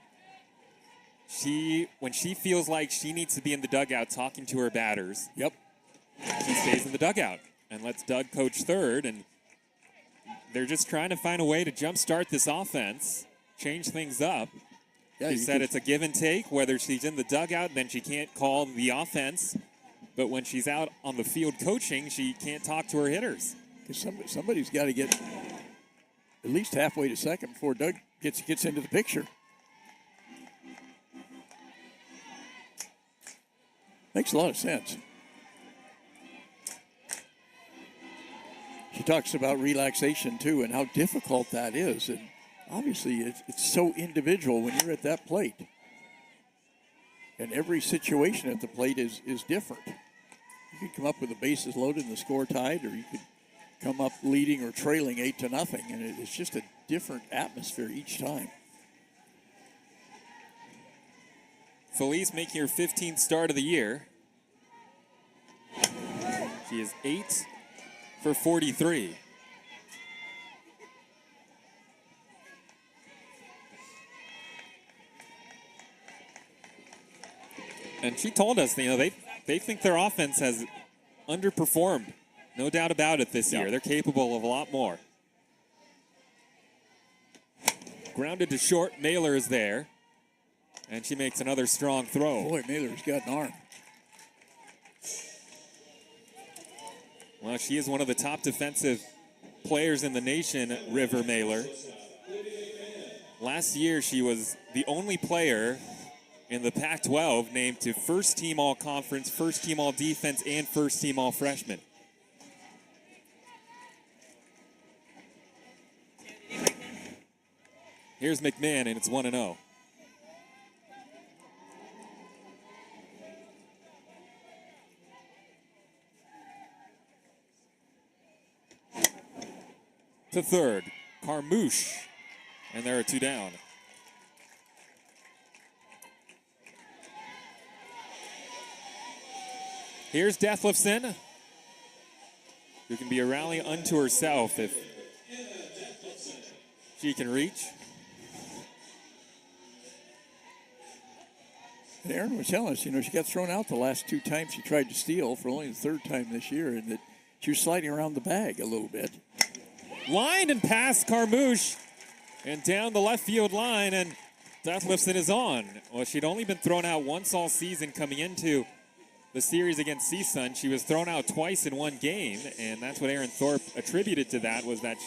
S1: when she feels like she needs to be in the dugout talking to her batters,
S2: yep,
S1: she stays in the dugout and lets Doug coach third. And they're just trying to find a way to jumpstart this offense, change things up.
S2: Yeah,
S1: she said it's a give and take. Whether she's in the dugout, then she can't call the offense. But when she's out on the field coaching, she can't talk to her hitters.
S2: Because somebody's got to get at least halfway to second before Doug gets into the picture. Makes a lot of sense. She talks about relaxation, too, and how difficult that is. And obviously, it's so individual when you're at that plate. And every situation at the plate is different. You could come up with the bases loaded and the score tied, or you could come up leading or trailing 8-0, and it's just a different atmosphere each time.
S1: Felice making her 15th start of the year. She is 8 for 43. And she told us, they think their offense has underperformed. No doubt about it this year. They're capable of a lot more. Grounded to short. Mailer is there. And she makes another strong throw.
S2: Boy, Mailer's got an arm.
S1: Well, she is one of the top defensive players in the nation, River Mailer. Last year, she was the only player in the Pac-12 named to first team all-conference, first team all-defense, and first team all-freshman. Here's McMahon, and it's 1-0. To third, Carmouche, and there are 2 down. Here's Detlefsen, who can be a rally unto herself if she can reach.
S2: And Aaron was telling us, she got thrown out the last 2 times she tried to steal, for only the 3rd time this year, and that she was sliding around the bag a little bit.
S1: Lined and past Carmouche and down the left field line, and Detlefsen is on. Well, she'd only been thrown out once all season coming into the series against CSUN. She was thrown out twice in one game, and that's what Aaron Thorpe attributed to that, was that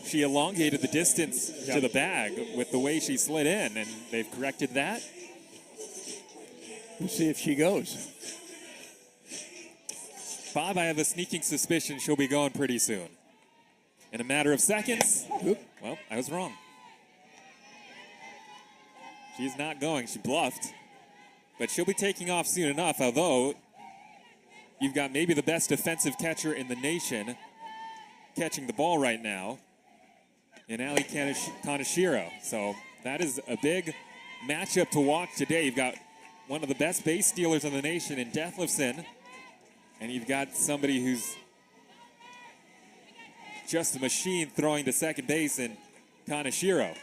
S1: she elongated the distance to the bag with the way she slid in, and they've corrected that.
S2: We'll see if she goes.
S1: Bob, I have a sneaking suspicion she'll be going pretty soon. In a matter of seconds.
S2: Oop.
S1: Well, I was wrong. She's not going. She bluffed. But she'll be taking off soon enough, although you've got maybe the best defensive catcher in the nation catching the ball right now in Ali Kaneshiro. So that is a big matchup to watch today. You've got one of the best base stealers in the nation in Detlefsen, and you've got somebody who's just a machine throwing to second base in Kaneshiro.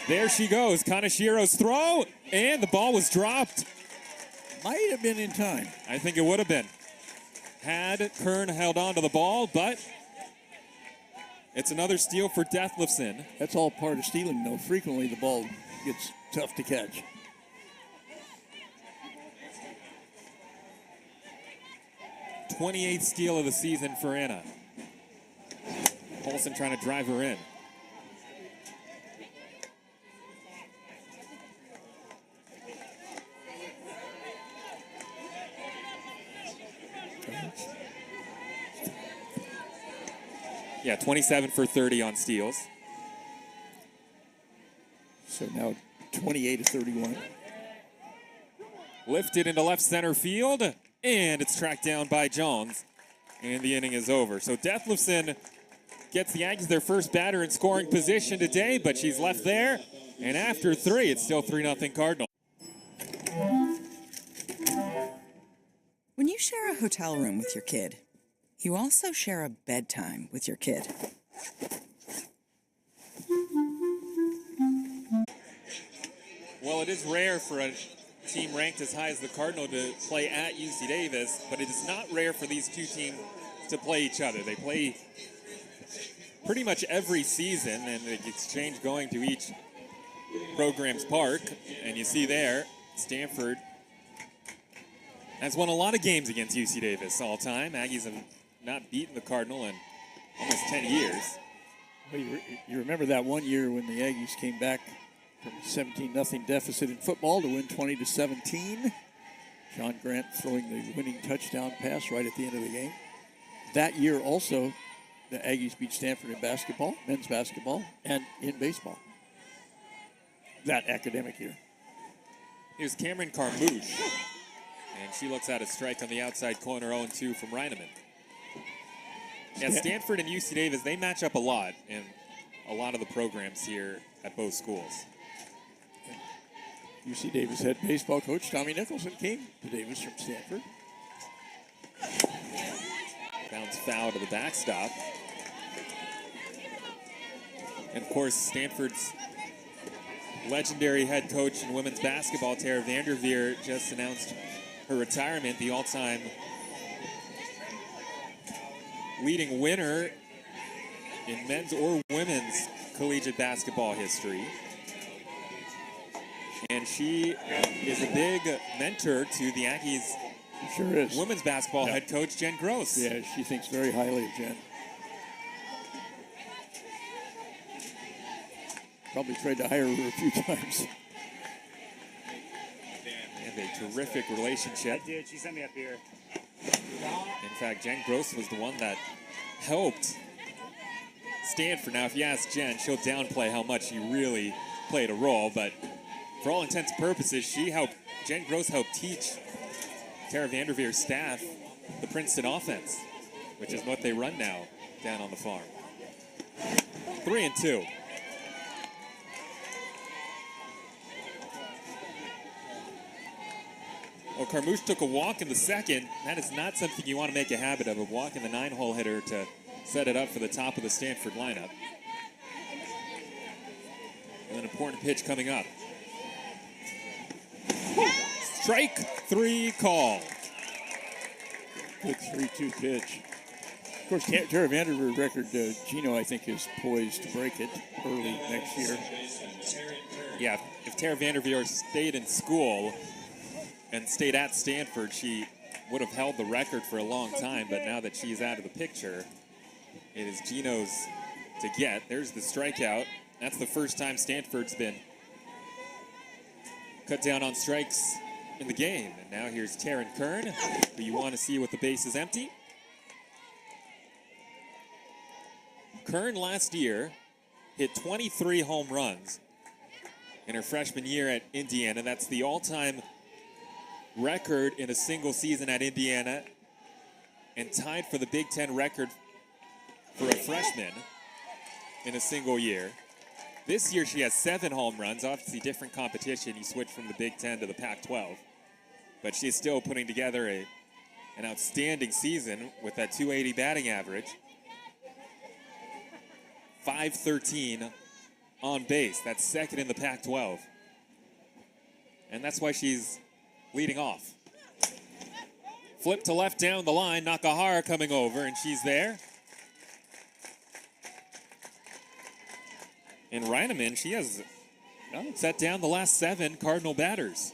S1: There she goes, Kaneshiro's throw, and the ball was dropped.
S2: Might have been in time.
S1: I think it would have been. Had Kern held on to the ball, but it's another steal for Detlefsen.
S2: That's all part of stealing, though. Frequently the ball gets tough to catch.
S1: '28th steal of the season for Anna. Paulson trying to drive her in. Yeah, 27 for 30 on steals.
S2: So now 28 to 31.
S1: Lifted into left center field, and it's tracked down by Jones, and the inning is over. So Detlefsen gets the Aggies their first batter in scoring position today, but she's left there, and after 3, it's still 3-0 Cardinal.
S6: When you share a hotel room with your kid, you also share a bedtime with your kid.
S1: Well, it is rare for a team ranked as high as the Cardinal to play at UC Davis, but it is not rare for these two teams to play each other. They play pretty much every season, and they exchange going to each program's park. And you see there, Stanford has won a lot of games against UC Davis all time. Aggies have not beaten the Cardinal in almost 10 years.
S2: Well, you remember that one year when the Aggies came back from a 17-0 deficit in football to win 20-17. John Grant throwing the winning touchdown pass right at the end of the game. That year also, the Aggies beat Stanford in basketball, men's basketball, and in baseball. That academic year.
S1: Here's Cameron Carmouche, and she looks out a strike on the outside corner, 0-2 from Reineman. Yeah, Stanford and UC Davis, they match up a lot in a lot of the programs here at both schools.
S2: UC Davis head baseball coach Tommy Nicholson came to Davis from Stanford.
S1: Bounce foul to the backstop. And of course, Stanford's legendary head coach in women's basketball, Tara Vanderveer, just announced her retirement, the all-time leading winner in men's or women's collegiate basketball history. And she is a big mentor to the Aggies
S2: Sure is.
S1: women's basketball head coach, Jen Gross.
S2: Yeah, she thinks very highly of Jen. Probably tried to hire her a few times.
S1: They have a terrific relationship.
S10: I did. She sent me up here.
S1: In fact, Jen Gross was the one that helped Stanford. Now, if you ask Jen, she'll downplay how much she really played a role, but for all intents and purposes, Jen Gross helped teach Tara Vanderveer's staff the Princeton offense, which is what they run now down on the farm. 3 and 2. Well, Carmouche took a walk in the second. That is not something you want to make a habit of walking the 9-hole hitter to set it up for the top of the Stanford lineup. And an important pitch coming up. Strike 3 call.
S2: Good 3-2 pitch. Of course, Tara Vanderveer's record, Gino, I think, is poised to break it early next year.
S1: Yeah, if Tara Vanderveer stayed in school and stayed at Stanford, she would have held the record for a long time, but now that she's out of the picture, it is Gino's to get. There's the strikeout. That's the first time Stanford's been cut down on strikes in the game. And now here's Taryn Kern, who you want to see with the bases empty. Kern last year hit 23 home runs in her freshman year at Indiana. That's the all-time record in a single season at Indiana and tied for the Big Ten record for a freshman in a single year. This year she has 7 home runs, obviously different competition. You switch from the Big Ten to the Pac-12. But she's still putting together an outstanding season with that 280 batting average. 513 on base. That's second in the Pac-12. And that's why she's leading off. Flip to left down the line. Nakahara coming over, and she's there. And Reineman, she has set down the last 7 Cardinal batters.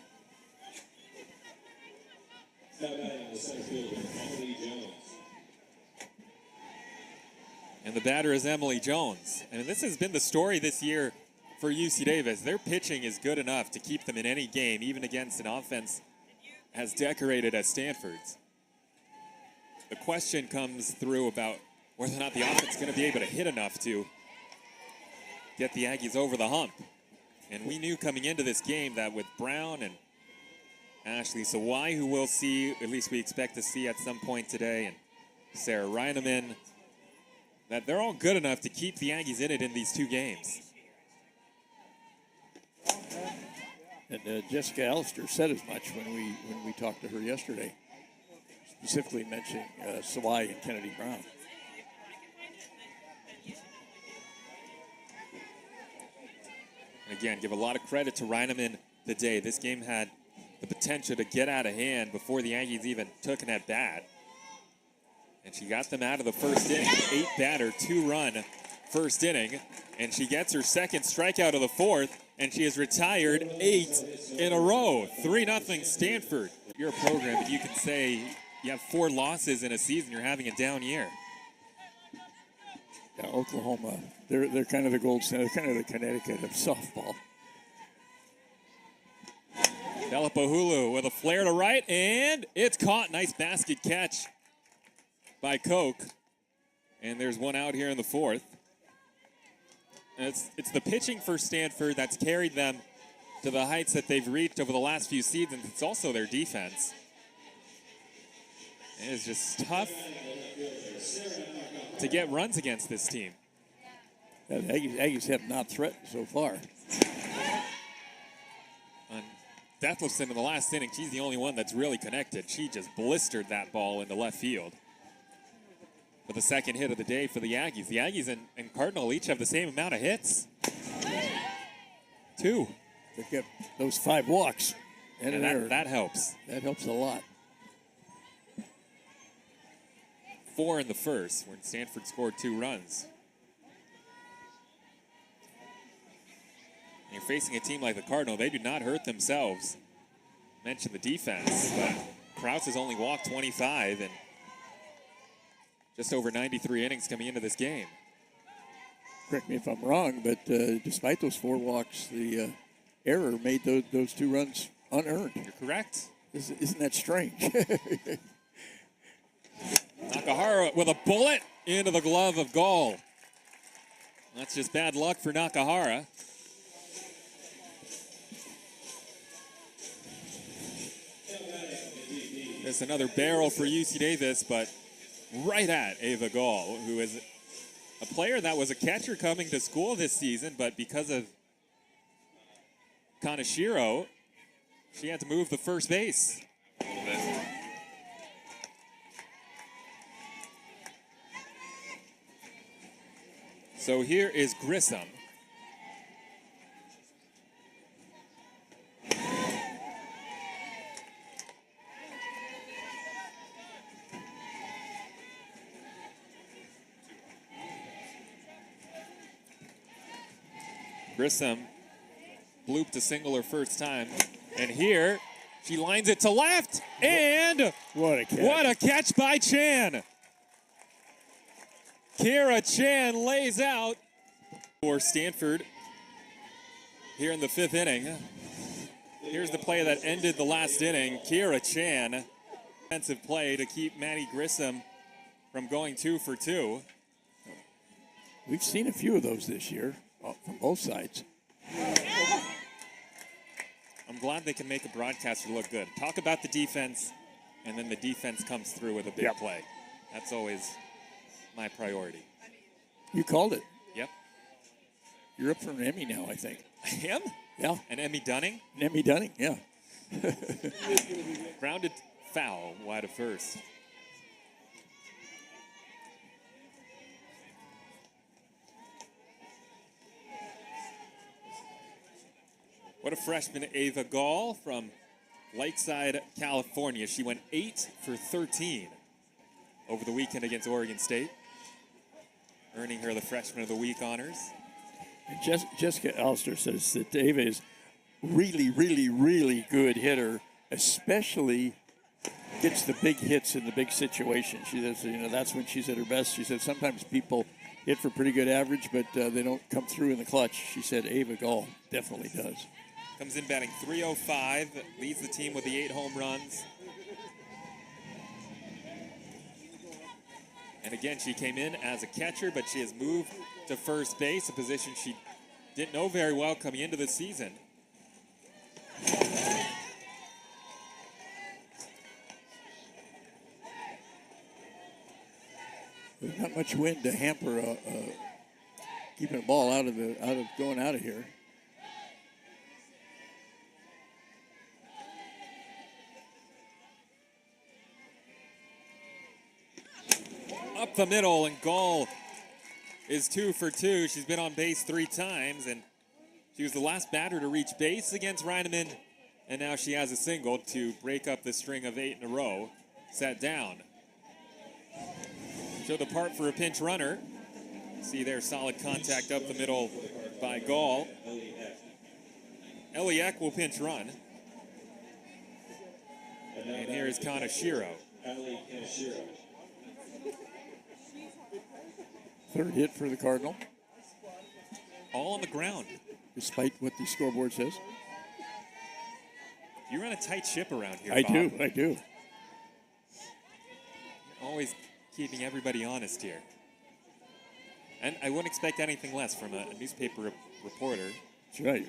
S1: And the batter is Emily Jones. And this has been the story this year for UC Davis. Their pitching is good enough to keep them in any game, even against an offense as decorated as Stanford's. The question comes through about whether or not the offense is going to be able to hit enough to get the Aggies over the hump. And we knew coming into this game that with Brown and Ashley Sawai, who we'll see, at least we expect to see at some point today, and Sarah Reineman, that they're all good enough to keep the Aggies in it in these 2 games.
S2: And Jessica Allister said as much when we talked to her yesterday, specifically mentioning Sawai and Kennedy Brown.
S1: And again, give a lot of credit to Reineman today. This game had the potential to get out of hand before the Aggies even took an at-bat. And she got them out of the first inning. 8-batter, 2-run first inning. And she gets her second strikeout of the 4th. And she has retired 8 in a row. 3-0 Stanford. If you're a program, and you can say you have 4 losses in a season, you're having a down year.
S2: Yeah, Oklahoma, they're kind of the gold standard. They're kind of the Connecticut of softball.
S1: Delapahulu with a flare to right, and it's caught. Nice basket catch by Koch. And there's one out here in the 4th. And it's the pitching for Stanford that's carried them to the heights that they've reached over the last few seasons. It's also their defense. It is just tough to get runs against this team.
S2: Yeah, the Aggies have not threatened so far.
S1: And Detlefson in the last inning, she's the only one that's really connected. She just blistered that ball into left field for the second hit of the day for the Aggies. The Aggies and Cardinal each have the same amount of hits. 2.
S2: They've got those 5 walks.
S1: And that helps.
S2: That helps a lot.
S1: 4 in the first, when Stanford scored 2 runs. You're facing a team like the Cardinal. They do not hurt themselves. Mentioned the defense, but Krause has only walked 25 and just over 93 innings coming into this game.
S2: Correct me if I'm wrong, but despite those 4 walks, the error made those 2 runs unearned.
S1: You're correct.
S2: Isn't that strange?
S1: Nakahara with a bullet into the glove of Gall. That's just bad luck for Nakahara. There's another barrel for UC Davis, but right at Ava Gall, who is a player that was a catcher coming to school this season, but because of Kaneshiro, she had to move the first base a little bit. So here is Grissom. Grissom blooped a single her first time. And here, she lines it to left. And
S2: what a catch.
S1: What a catch by Chan. Kara Chan lays out for Stanford here in the 5th inning. Here's the play that ended the last inning. Kara Chan, defensive play to keep Maddie Grissom from going 2 for 2.
S2: We've seen a few of those this year from both sides.
S1: I'm glad they can make a broadcaster look good. Talk about the defense, and then the defense comes through with a big play. That's always my priority.
S2: You called it.
S1: Yep.
S2: You're up for an Emmy now, I think.
S1: I am?
S2: Yeah.
S1: An Emmy Dunning?
S2: An Emmy Dunning, yeah.
S1: Grounded foul, wide of first. What a freshman, Ava Gall from Lakeside, California. She went 8 for 13 over the weekend against Oregon State, earning her the Freshman of the Week honors.
S2: And Jessica Alster says that Ava is really, really, really good hitter, especially gets the big hits in the big situations. She says, that's when she's at her best. She said sometimes people hit for pretty good average, but they don't come through in the clutch. She said Ava Gall definitely does.
S1: Comes in batting .305, leads the team with the 8 home runs. And again, she came in as a catcher, but she has moved to first base, a position she didn't know very well coming into the season.
S2: There's not much wind to hamper keeping a ball out of going out of here.
S1: Up the middle, and Gall is 2 for 2. She's been on base 3 times, and she was the last batter to reach base against Reineman, and now she has a single to break up the string of 8 in a row. Set down. She'll depart for a pinch runner. See there, solid contact up the middle by Gall. Eliak will pinch run. And here is Kaneshiro.
S2: Third hit for the Cardinal.
S1: All on the ground.
S2: Despite what the scoreboard says.
S1: You run a tight ship around here,
S2: I
S1: Bob.
S2: do.
S1: You're always keeping everybody honest here. And I wouldn't expect anything less from a newspaper reporter.
S2: That's right.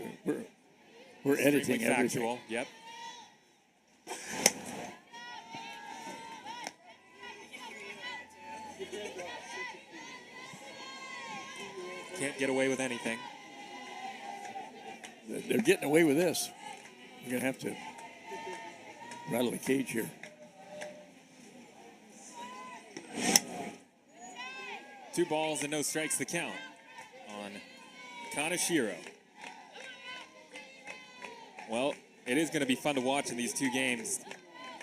S2: We're editing
S1: factual.
S2: everything.
S1: Yep. Can't get away with anything.
S2: They're getting away with this. We're going to have to rattle the cage here.
S1: Two balls and no strikes to count on Kaneshiro. Well, it is going to be fun to watch in these 2 games.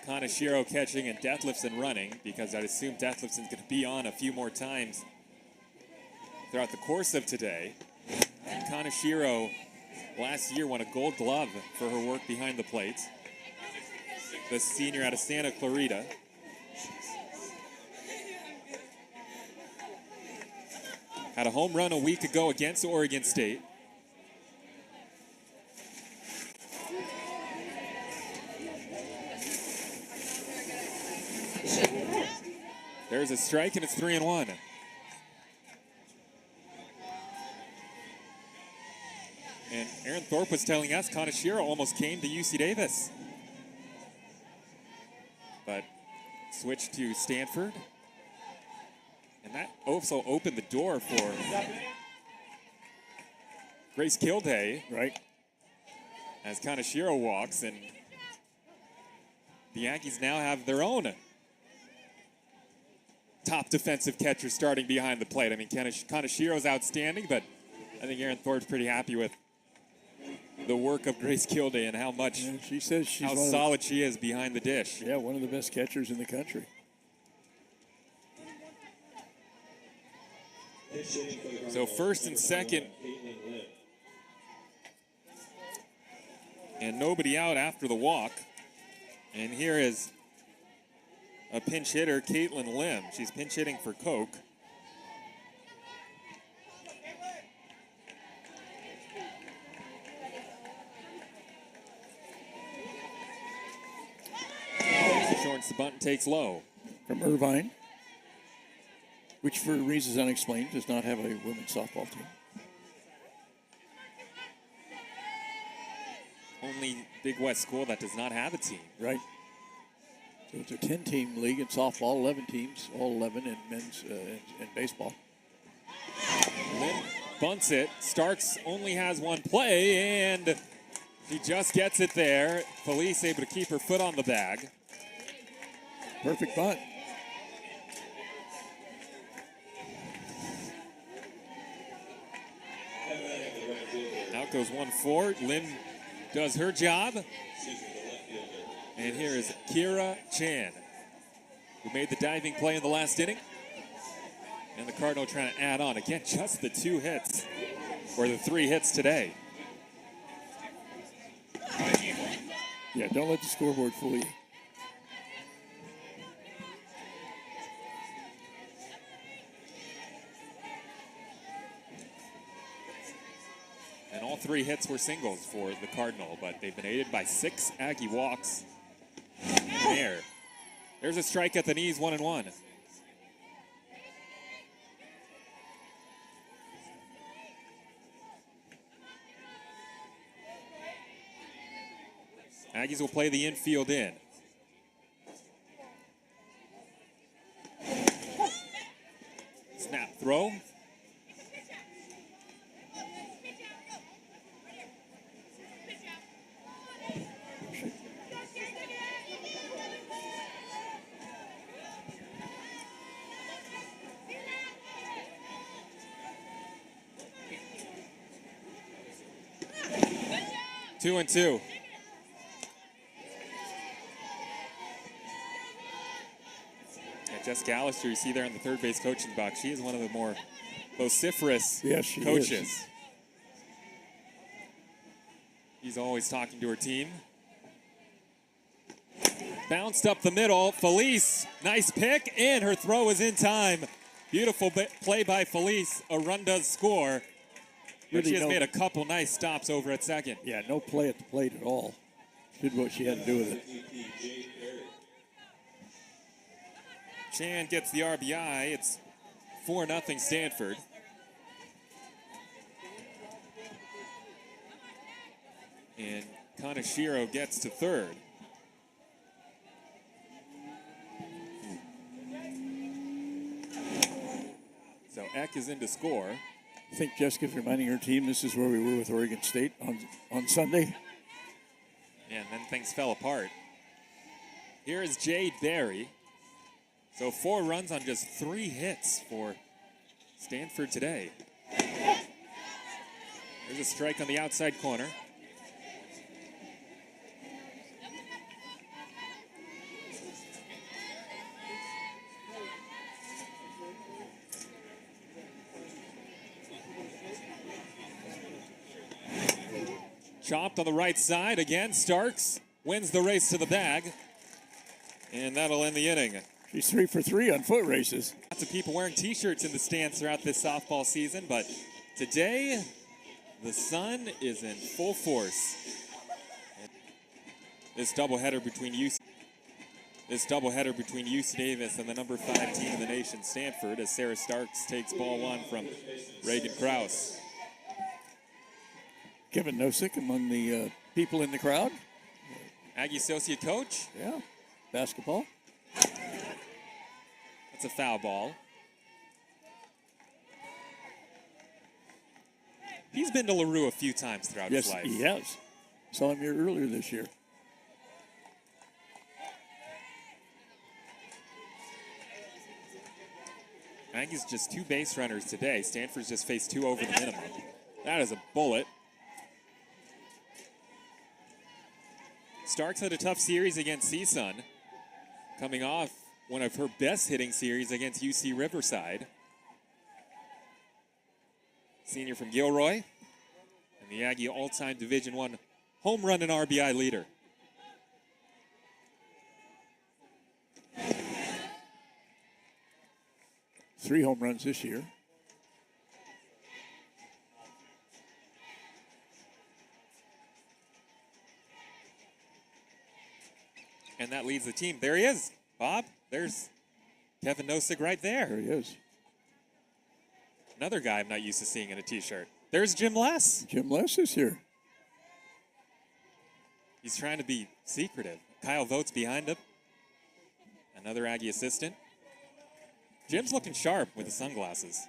S1: Kaneshiro catching and Detlefsen running, because I'd assume Detlefsen's going to be on a few more times throughout the course of today. And Kaneshiro last year won a gold glove for her work behind the plates. The senior out of Santa Clarita. Had a home run a week ago against Oregon State. There's a strike, and it's 3-1. And Aaron Thorpe was telling us Kaneshiro almost came to UC Davis, but switched to Stanford. And that also opened the door for Grace Kilday.
S2: Right.
S1: As Kaneshiro walks, and the Aggies now have their own top defensive catcher starting behind the plate. I mean, Kaneshiro's outstanding, but I think Aaron Thorpe's pretty happy with the work of Grace Kilday and how much,
S2: she says she's
S1: how solid she is behind the dish.
S2: Yeah, one of the best catchers in the country.
S1: So first and second, and nobody out after the walk. And here is a pinch hitter, Caitlin Lim. She's pinch hitting for Koch. She shorts the bunt and takes low.
S2: From Irvine, which for reasons unexplained does not have a women's softball team.
S1: Only Big West school that does not have a team.
S2: Right. So it's a 10-team league in softball, 11 teams, all 11 in men's and baseball.
S1: Lynn bunts it. Starks only has one play, and he just gets it there. Felice able to keep her foot on the bag.
S2: Perfect bunt.
S1: Out goes 1-4. Lim does her job. And here is Kira Chan, who made the diving play in the last inning. And the Cardinal trying to add on. Again, just the 2 hits, or the 3 hits today.
S2: Yeah, don't let the scoreboard fool you.
S1: And all 3 hits were singles for the Cardinal, but they've been aided by 6 Aggie walks. There's a strike at the knees, 1-1. Aggies will play the infield in. Snap throw. Two and two. Jessica Allister, you see there in the third base coaching box, she is one of the more vociferous coaches.
S2: Is.
S1: She's always talking to her team. Bounced up the middle. Felice, nice pick, and her throw is in time. Beautiful play by Felice. A run does score. But she has made a couple nice stops over at second.
S2: Yeah, no play at the plate at all. Did what she had to do with it.
S1: Chan gets the RBI. It's 4-0 Stanford. And Kaneshiro gets to third. So Eck is in to score.
S2: I think Jessica's reminding her team this is where we were with Oregon State on Sunday.
S1: Yeah, and then things fell apart. Here is Jade Berry. So 4 runs on just 3 hits for Stanford today. There's a strike on the outside corner. Chopped on the right side. Again, Starks wins the race to the bag. And that'll end the inning.
S2: She's 3 for 3 on foot races.
S1: Lots of people wearing T-shirts in the stands throughout this softball season, but today the sun is in full force. This doubleheader between UC Davis and the number 5 team in the nation, Stanford, as Sarah Starks takes ball 1 from Reagan Krause.
S2: Kevin Nosek among the people in the crowd.
S1: Aggie associate coach.
S2: Yeah, basketball.
S1: That's a foul ball. He's been to LaRue a few times throughout his life.
S2: Yes, he has. Saw him here earlier this year.
S1: Aggies just 2 base runners today. Stanford's just faced 2 over the minimum. That is a bullet. Starks had a tough series against CSUN, coming off one of her best hitting series against UC Riverside. Senior from Gilroy, and the Aggie all-time Division I home run and RBI leader.
S2: Three home runs this year.
S1: And that leads the team. There he is, Bob. There's Kevin Nosek right there.
S2: There he is.
S1: Another guy I'm not used to seeing in a T-shirt. There's Jim Less.
S2: Jim Less is here.
S1: He's trying to be secretive. Kyle Votes behind him. Another Aggie assistant. Jim's looking sharp with the sunglasses.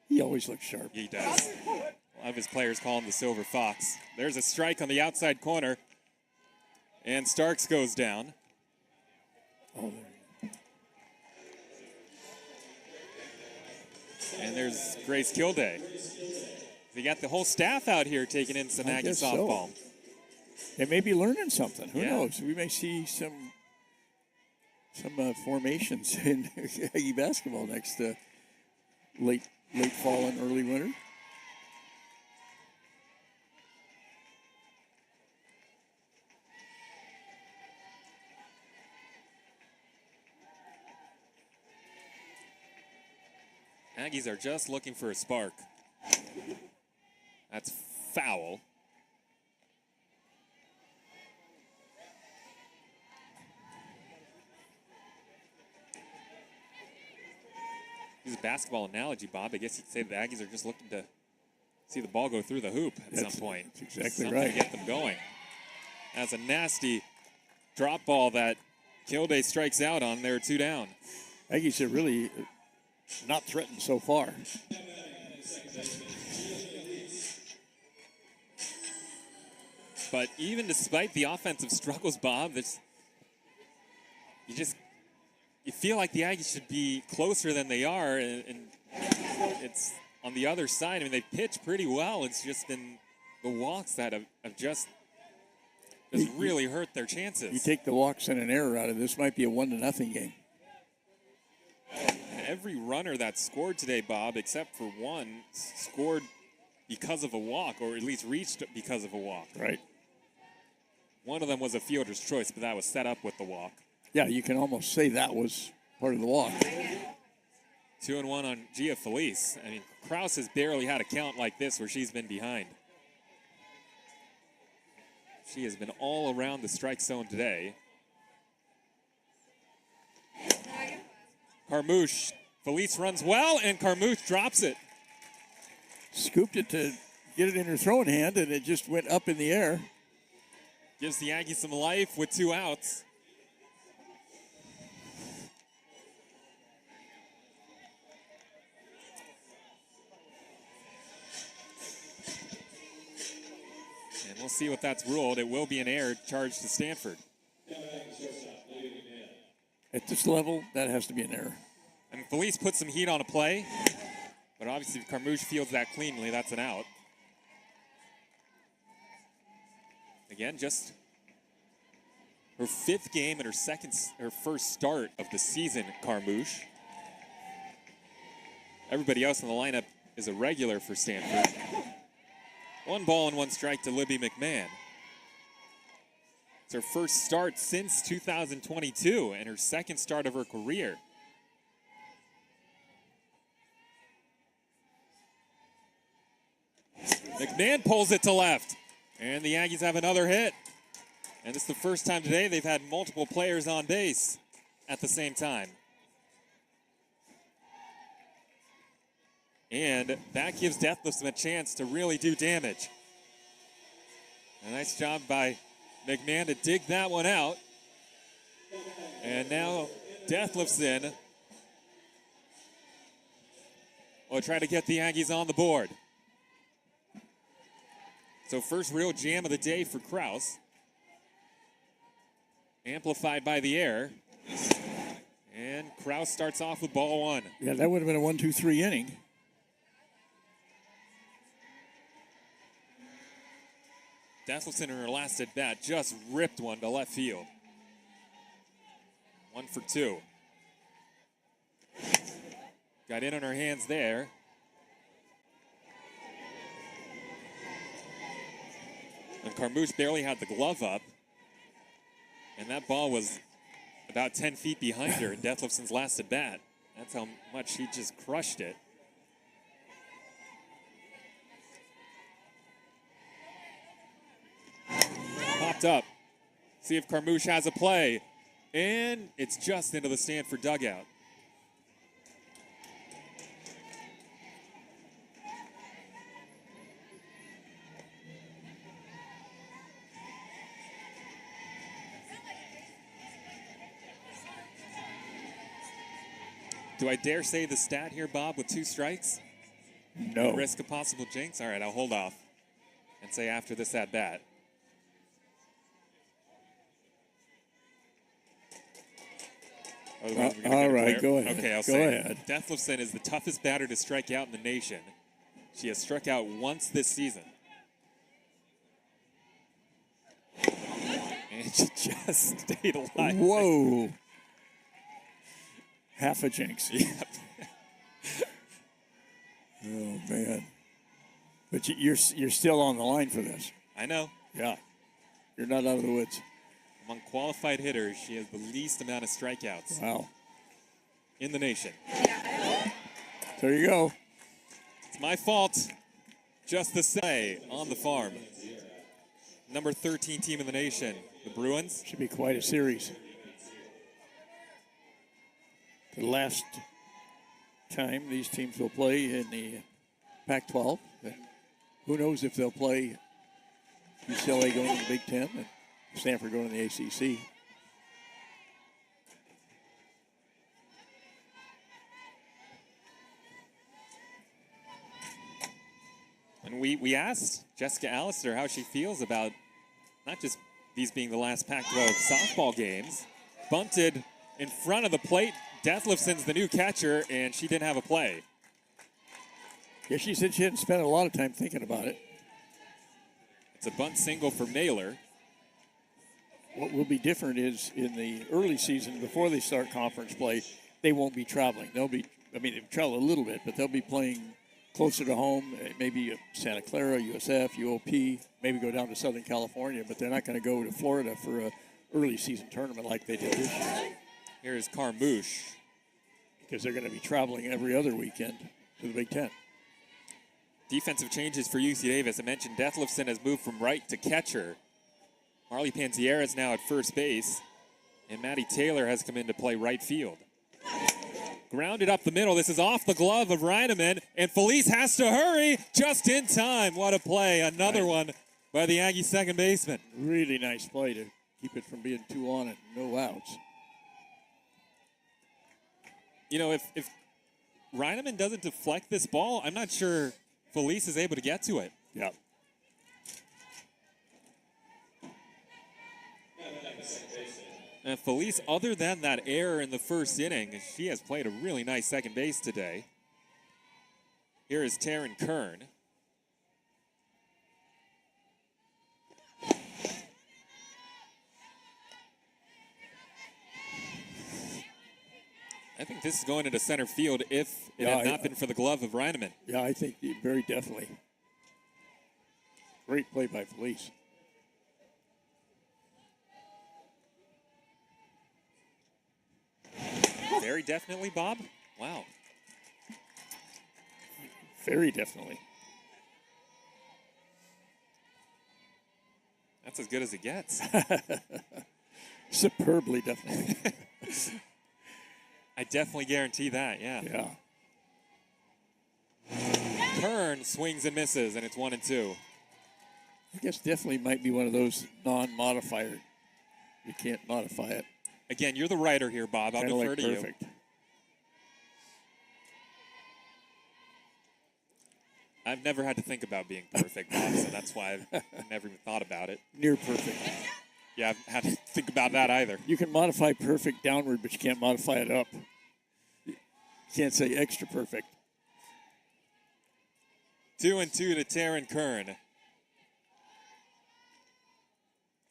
S2: He always looks sharp.
S1: He does. A lot of his players call him the Silver Fox. There's a strike on the outside corner. And Starks goes down.
S2: Oh, there.
S1: And there's Grace Kilday. We got the whole staff out here taking in some Aggie softball.
S2: So. They may be learning something. Who
S1: Yeah.
S2: knows? We may see some formations in Aggie basketball next late fall and early winter.
S1: Aggies are just looking for a spark. That's foul. Use a basketball analogy, Bob. I guess you could say the Aggies are just looking to see the ball go through the hoop at some point.
S2: That's exactly
S1: Something
S2: right.
S1: to get them going. That's a nasty drop ball that Kilday strikes out on. They're 2 down.
S2: Aggies are really not threatened so far.
S1: But even despite the offensive struggles, Bob, you feel like the Aggies should be closer than they are, and it's on the other side. I mean, they pitch pretty well. It's just been the walks that have just really hurt their chances.
S2: You take the walks and an error out of this, might be a 1-0 game.
S1: Every runner that scored today, Bob, except for one, scored because of a walk, or at least reached because of a walk.
S2: Right.
S1: One of them was a fielder's choice, but that was set up with the walk.
S2: Yeah, you can almost say that was part of the walk.
S1: 2-1 on Gia Felice. I mean, Krause has barely had a count like this where she's been behind. She has been all around the strike zone today. Carmouche. Felice runs well, and Carmouche drops it.
S2: Scooped it to get it in her throwing hand, and it just went up in the air.
S1: Gives the Aggies some life with 2 outs. And we'll see what that's ruled. It will be an error charged to Stanford.
S2: At this level, that has to be an error.
S1: And Felice put some heat on a play, but obviously if Carmouche fields that cleanly, that's an out. Again, just her 5th game and her first start of the season, Carmouche. Everybody else in the lineup is a regular for Stanford. 1 ball and 1 strike to Libby McMahon. It's her first start since 2022 and her second start of her career. McMahon pulls it to left, and the Aggies have another hit. And this is the first time today they've had multiple players on base at the same time. And that gives Deathlefson a chance to really do damage. A nice job by McMahon to dig that one out. And now Deathlefson will try to get the Aggies on the board. So first real jam of the day for Kraus. Amplified by the air. And Kraus starts off with ball 1.
S2: Yeah, that would have been a 1-2-3 inning.
S1: Deathlefson in her last at bat just ripped one to left field. 1 for 2. Got in on her hands there. And Carmouche barely had the glove up. And that ball was about 10 feet behind her in Deathlefson's last at bat. That's how much he just crushed it. Popped up. See if Carmouche has a play. And it's just into the Stanford dugout. Do I dare say the stat here, Bob, with 2 strikes?
S2: No.
S1: Risk a possible jinx? All right, I'll hold off and say after this at bat.
S2: All right, go ahead.
S1: Okay, I'll
S2: go
S1: say
S2: ahead.
S1: Deathlefson is the toughest batter to strike out in the nation. She has struck out once this season. And she just stayed alive.
S2: Whoa. Half a jinx.
S1: Yep.
S2: Oh, man. But you're still on the line for this.
S1: I know.
S2: Yeah. You're not out of the woods.
S1: Among qualified hitters, she has the least amount of strikeouts
S2: Wow.
S1: in the nation.
S2: There you go.
S1: It's my fault. Just the say on the farm. Number 13 team in the nation, the Bruins.
S2: Should be quite a series. The last time these teams will play in the Pac-12. Who knows if they'll play UCLA going to the Big Ten and Stanford going to the ACC.
S1: And we asked Jessica Allister how she feels about not just these being the last Pac-12 softball games. Bunted in front of the plate. Deathlefson's the new catcher, and she didn't have a play.
S2: Yeah, she said she hadn't spent a lot of time thinking about it.
S1: It's a bunt single for Mailer.
S2: What will be different is in the early season, before they start conference play, they won't be traveling. They'll travel a little bit, but they'll be playing closer to home, maybe Santa Clara, USF, UOP, maybe go down to Southern California, but they're not going to go to Florida for an early season tournament like they did this year.
S1: Here's Carmouche.
S2: Because they're going to be traveling every other weekend to the Big Ten.
S1: Defensive changes for UC Davis. I mentioned Deathlefson has moved from right to catcher. Marley Panziera is now at first base. And Maddie Taylor has come in to play right field. Grounded up the middle. This is off the glove of Reineman. And Felice has to hurry just in time. What a play. Another one by the Aggie second baseman.
S2: Really nice play to keep it from being 2 on and no outs.
S1: You know, if Reineman doesn't deflect this ball, I'm not sure Felice is able to get to it.
S2: Yeah.
S1: And Felice, other than that error in the first inning, she has played a really nice second base today. Here is Taryn Kern. I think this is going into center field if it had not been for the glove of Reineman.
S2: Yeah, I think very definitely. Great play by Felice.
S1: Very definitely, Bob. Wow.
S2: Very definitely.
S1: That's as good as it gets.
S2: Superbly definitely.
S1: I definitely guarantee that, yeah.
S2: Yeah.
S1: Kern swings and misses, and it's 1-2.
S2: I guess definitely might be one of those non-modifier. You can't modify it.
S1: Again, you're the writer here, Bob. I'll
S2: Kinda
S1: defer
S2: like
S1: to
S2: perfect.
S1: you. I've never had to think about being perfect, Bob, so that's why I've never even thought about it.
S2: Near perfect.
S1: Yeah, I've had to think about that either.
S2: You can modify perfect downward, but you can't modify it up. You can't say extra perfect.
S1: 2-2 to Taryn Kern.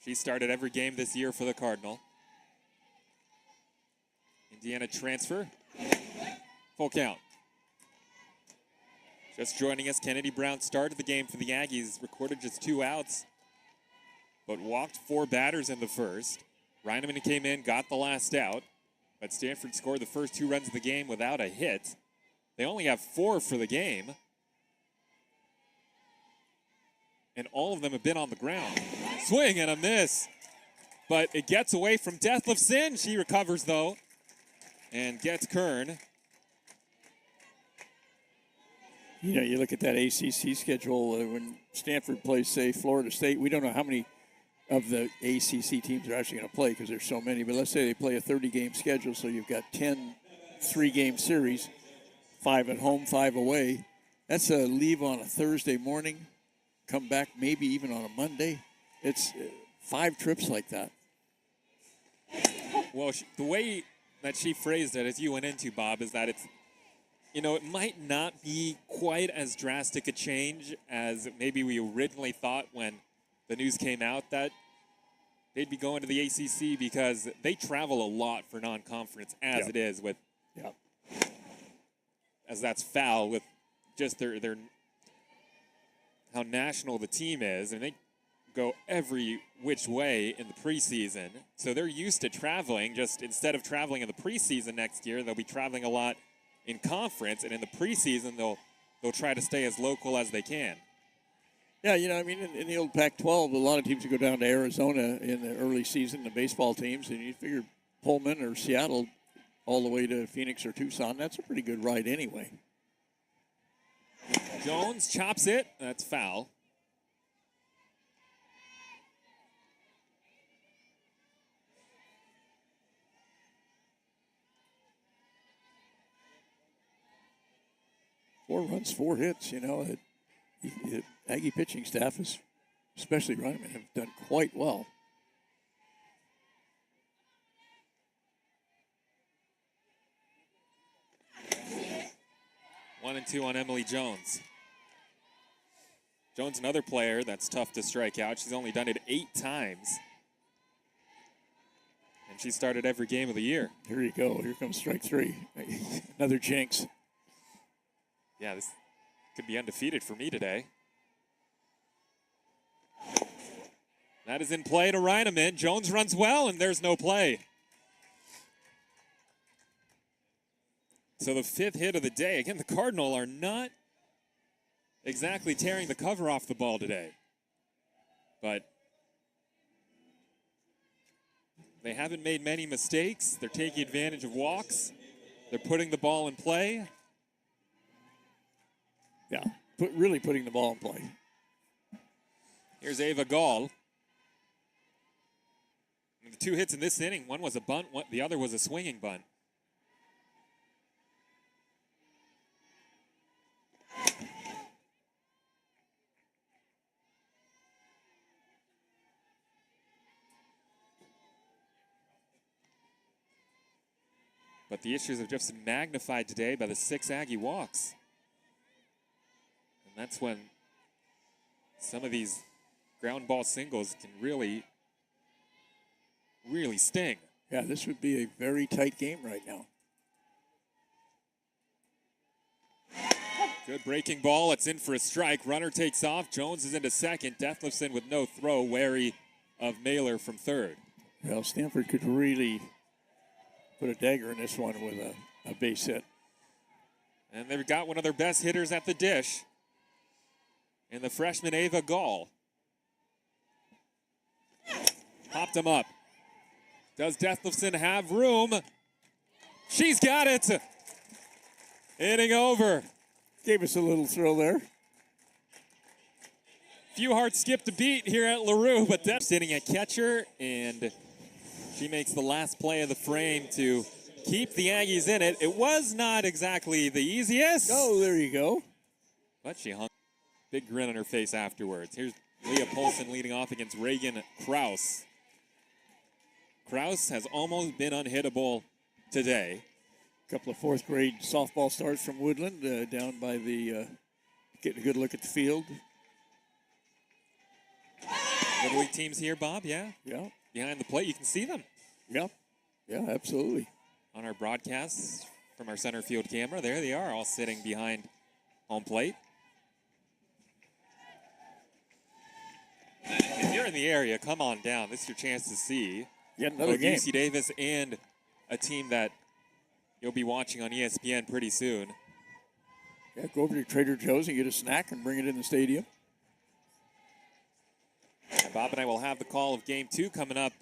S1: She started every game this year for the Cardinal. Indiana transfer. Full count. Just joining us, Kennedy Brown started the game for the Aggies, recorded just 2 outs, but walked 4 batters in the first. Reineman came in, got the last out, but Stanford scored the first 2 runs of the game without a hit. They only have 4 for the game, and all of them have been on the ground. Swing and a miss, but it gets away from Deathless Sin. She recovers, though, and gets Kern.
S2: You know, you look at that ACC schedule when Stanford plays, say, Florida State. We don't know how many of the ACC teams are actually going to play because there's so many. But let's say they play a 30-game schedule, so you've got 10 3-game series, 5 at home, 5 away. That's a leave on a Thursday morning, come back maybe even on a Monday. It's 5 trips like that.
S1: Well, the way that she phrased it, as you went into, Bob, is that it's, you know, it might not be quite as drastic a change as maybe we originally thought when the news came out that they'd be going to the ACC because they travel a lot for non-conference as it is with, as that's foul with just their how national the team is, and they go every which way in the preseason. So they're used to traveling. Just instead of traveling in the preseason next year, they'll be traveling a lot in conference, and in the preseason, they'll try to stay as local as they can.
S2: Yeah, you know, I mean, in the old Pac-12, a lot of teams would go down to Arizona in the early season, the baseball teams, and you figure Pullman or Seattle all the way to Phoenix or Tucson. That's a pretty good ride anyway.
S1: Jones chops it. That's foul.
S2: Four runs, 4 hits, you know. The Aggie pitching staff, especially Reineman, have done quite well.
S1: 1-2 on Emily Jones. Jones, another player that's tough to strike out. She's only done it 8 times. And she started every game of the year.
S2: Here you go. Here comes strike 3. Another jinx.
S1: Yeah, this could be undefeated for me today. That is in play to Reineman. Jones runs well, and there's no play. So the 5th hit of the day. Again, the Cardinal are not exactly tearing the cover off the ball today. But they haven't made many mistakes. They're taking advantage of walks. They're putting the ball in play.
S2: Yeah, really putting the ball in play.
S1: Here's Ava Gall. And the 2 hits in this inning, one was a bunt, the other was a swinging bunt. But the issues have just been magnified today by the 6 Aggie walks. And that's when some of these ground ball singles can really sting.
S2: Yeah, this would be a very tight game right now.
S1: Good breaking ball. It's in for a strike. Runner takes off. Jones is into second. Detlefson with no throw, wary of Mailer from third.
S2: Well, Stanford could really put a dagger in this one with a base hit.
S1: And they've got one of their best hitters at the dish in the freshman Ava Gall. Popped him up. Does Detlefson have room? She's got it. Inning over.
S2: Gave us a little thrill there.
S1: Few hearts skipped a beat here at LaRue, but Deb's sitting at catcher, and she makes the last play of the frame to keep the Aggies in it. It was not exactly the easiest.
S2: Oh, there you go.
S1: But she hung. Big grin on her face afterwards. Here's Leah Polson leading off against Reagan Kraus. Kraus has almost been unhittable today.
S2: A couple of fourth grade softball stars from Woodland down by the, getting a good look at the field.
S1: Little league teams here, Bob, yeah?
S2: Yeah.
S1: Behind the plate, you can see them.
S2: Yeah. Yeah, absolutely.
S1: On our broadcasts from our center field camera, there they are, all sitting behind home plate. If you're in the area, come on down. This is your chance to see
S2: Yet another game.
S1: UC Davis and a team that you'll be watching on ESPN pretty soon.
S2: Yeah, go over to Trader Joe's and get a snack and bring it in the stadium.
S1: And Bob and I will have the call of Game 2 coming up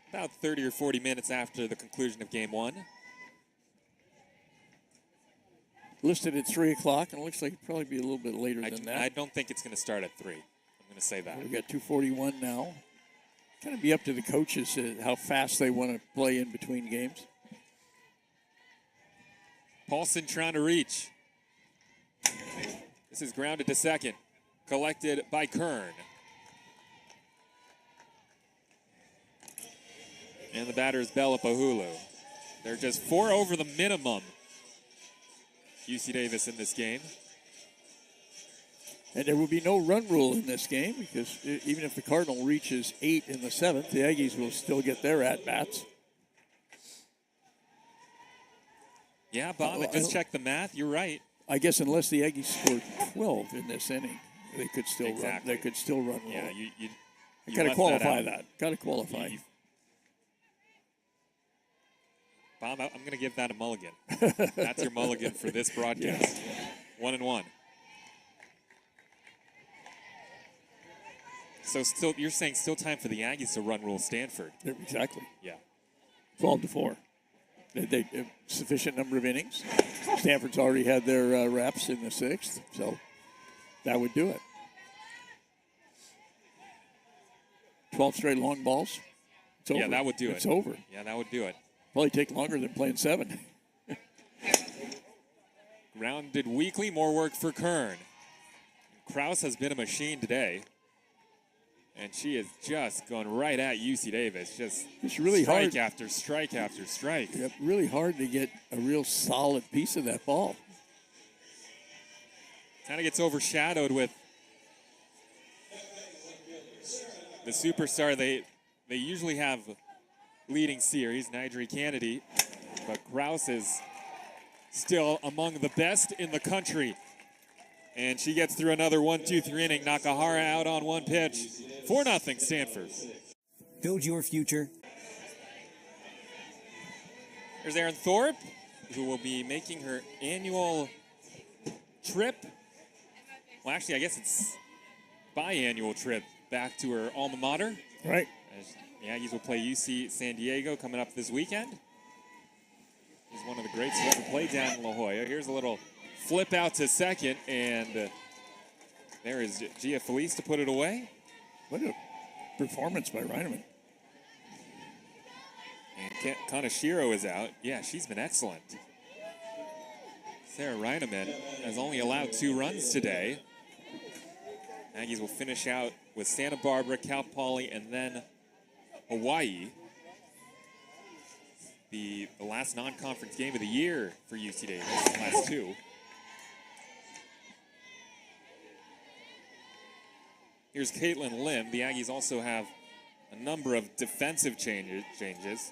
S1: about 30 or 40 minutes after the conclusion of Game 1.
S2: Listed at 3 o'clock, and it looks like it'll probably be a little bit later than that.
S1: I don't think it's going to start at 3. I'm going to say that.
S2: We've got 2:41 now. Kind of be up to the coaches how fast they want to play in between games.
S1: Paulson trying to reach. This is grounded to second. Collected by Kern. And the batter is Bella Pahulu. They're just 4 over the minimum, UC Davis in this game.
S2: And there will be no run rule in this game because even if the Cardinal reaches 8 in the 7th, the Aggies will still get their at-bats.
S1: Yeah, Bob, I just checked the math. You're right.
S2: I guess unless the Aggies score 12 in this inning, they could still run. They could still run.
S1: Yeah,
S2: you
S1: you
S2: got to qualify
S1: that.
S2: Got to qualify.
S1: Bob, I'm going to give that a mulligan. That's your mulligan for this broadcast. Yeah. 1-1. So still, you're saying still time for the Aggies to run rule Stanford.
S2: Exactly.
S1: Yeah.
S2: 12-4. They sufficient number of innings. Stanford's already had their reps in the 6th, so that would do it. 12 straight long balls. It's over.
S1: Yeah, that would do it.
S2: It's over.
S1: Yeah, that would do it.
S2: Probably take longer than playing 7.
S1: Grounded weekly, more work for Kern. Kraus has been a machine today. And she is just going right at UC Davis.
S2: It's really
S1: strike
S2: hard.
S1: after strike after strike.
S2: Yep, really hard to get a real solid piece of that ball.
S1: Kind of gets overshadowed with the superstar. They usually have leading series, Nigel Kennedy, but Kraus is still among the best in the country. And she gets through another 1-2-3 inning. Nakahara out on one pitch. 4-0 Stanford.
S10: Build your future.
S1: There's Erin Thorpe, who will be making her annual trip. Well, actually, I guess it's biannual trip back to her alma mater.
S2: Right.
S1: As the Aggies will play UC San Diego coming up this weekend. He's one of the greats who ever played down in La Jolla. Here's a little flip out to second, and there is Gia Felice to put it away.
S2: What a performance by Reineman.
S1: And Kaneshiro is out. Yeah, she's been excellent. Sarah Reineman has only allowed 2 runs today. Aggies will finish out with Santa Barbara, Cal Poly, and then Hawaii. The last non-conference game of the year for UC Davis, the last 2. Here's Caitlin Lim. The Aggies also have a number of defensive changes.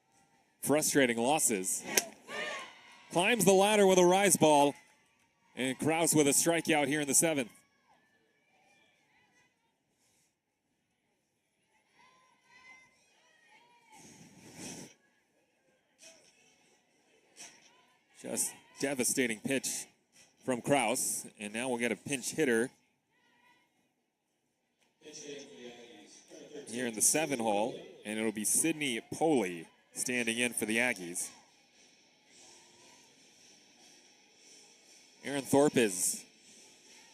S1: frustrating losses. Climbs the ladder with a rise ball, and Krause with a strikeout here in the 7th. Just devastating pitch from Krause, and now we'll get a pinch hitter here in the 7 hole, and it'll be Sidney Poley standing in for the Aggies. Aaron Thorpe is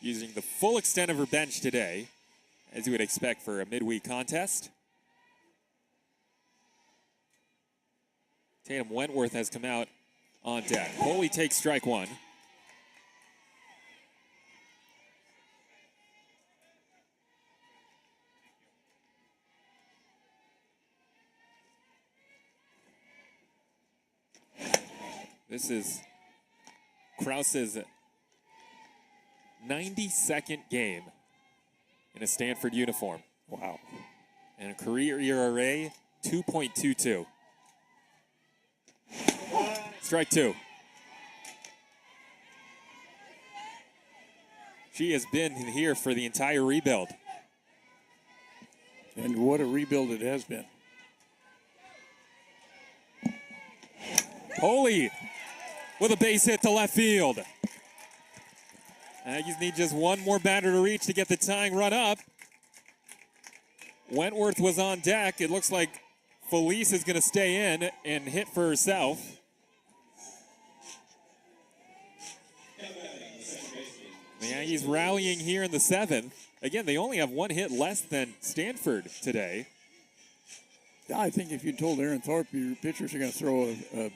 S1: using the full extent of her bench today, as you would expect for a midweek contest. Tatum Wentworth has come out on deck. Poley takes strike 1. This is Krause's 92nd game in a Stanford uniform.
S2: Wow.
S1: And a career ERA, 2.22. Strike 2. She has been here for the entire rebuild.
S2: And what a rebuild it has been.
S1: Poley with a base hit to left field. Aggies need just one more batter to reach to get the tying run up. Wentworth was on deck. It looks like Felice is going to stay in and hit for herself. The Aggies rallying here in the 7th. Again, they only have one hit less than Stanford today.
S2: Yeah, I think if you told Aaron Thorpe your pitchers are going to throw a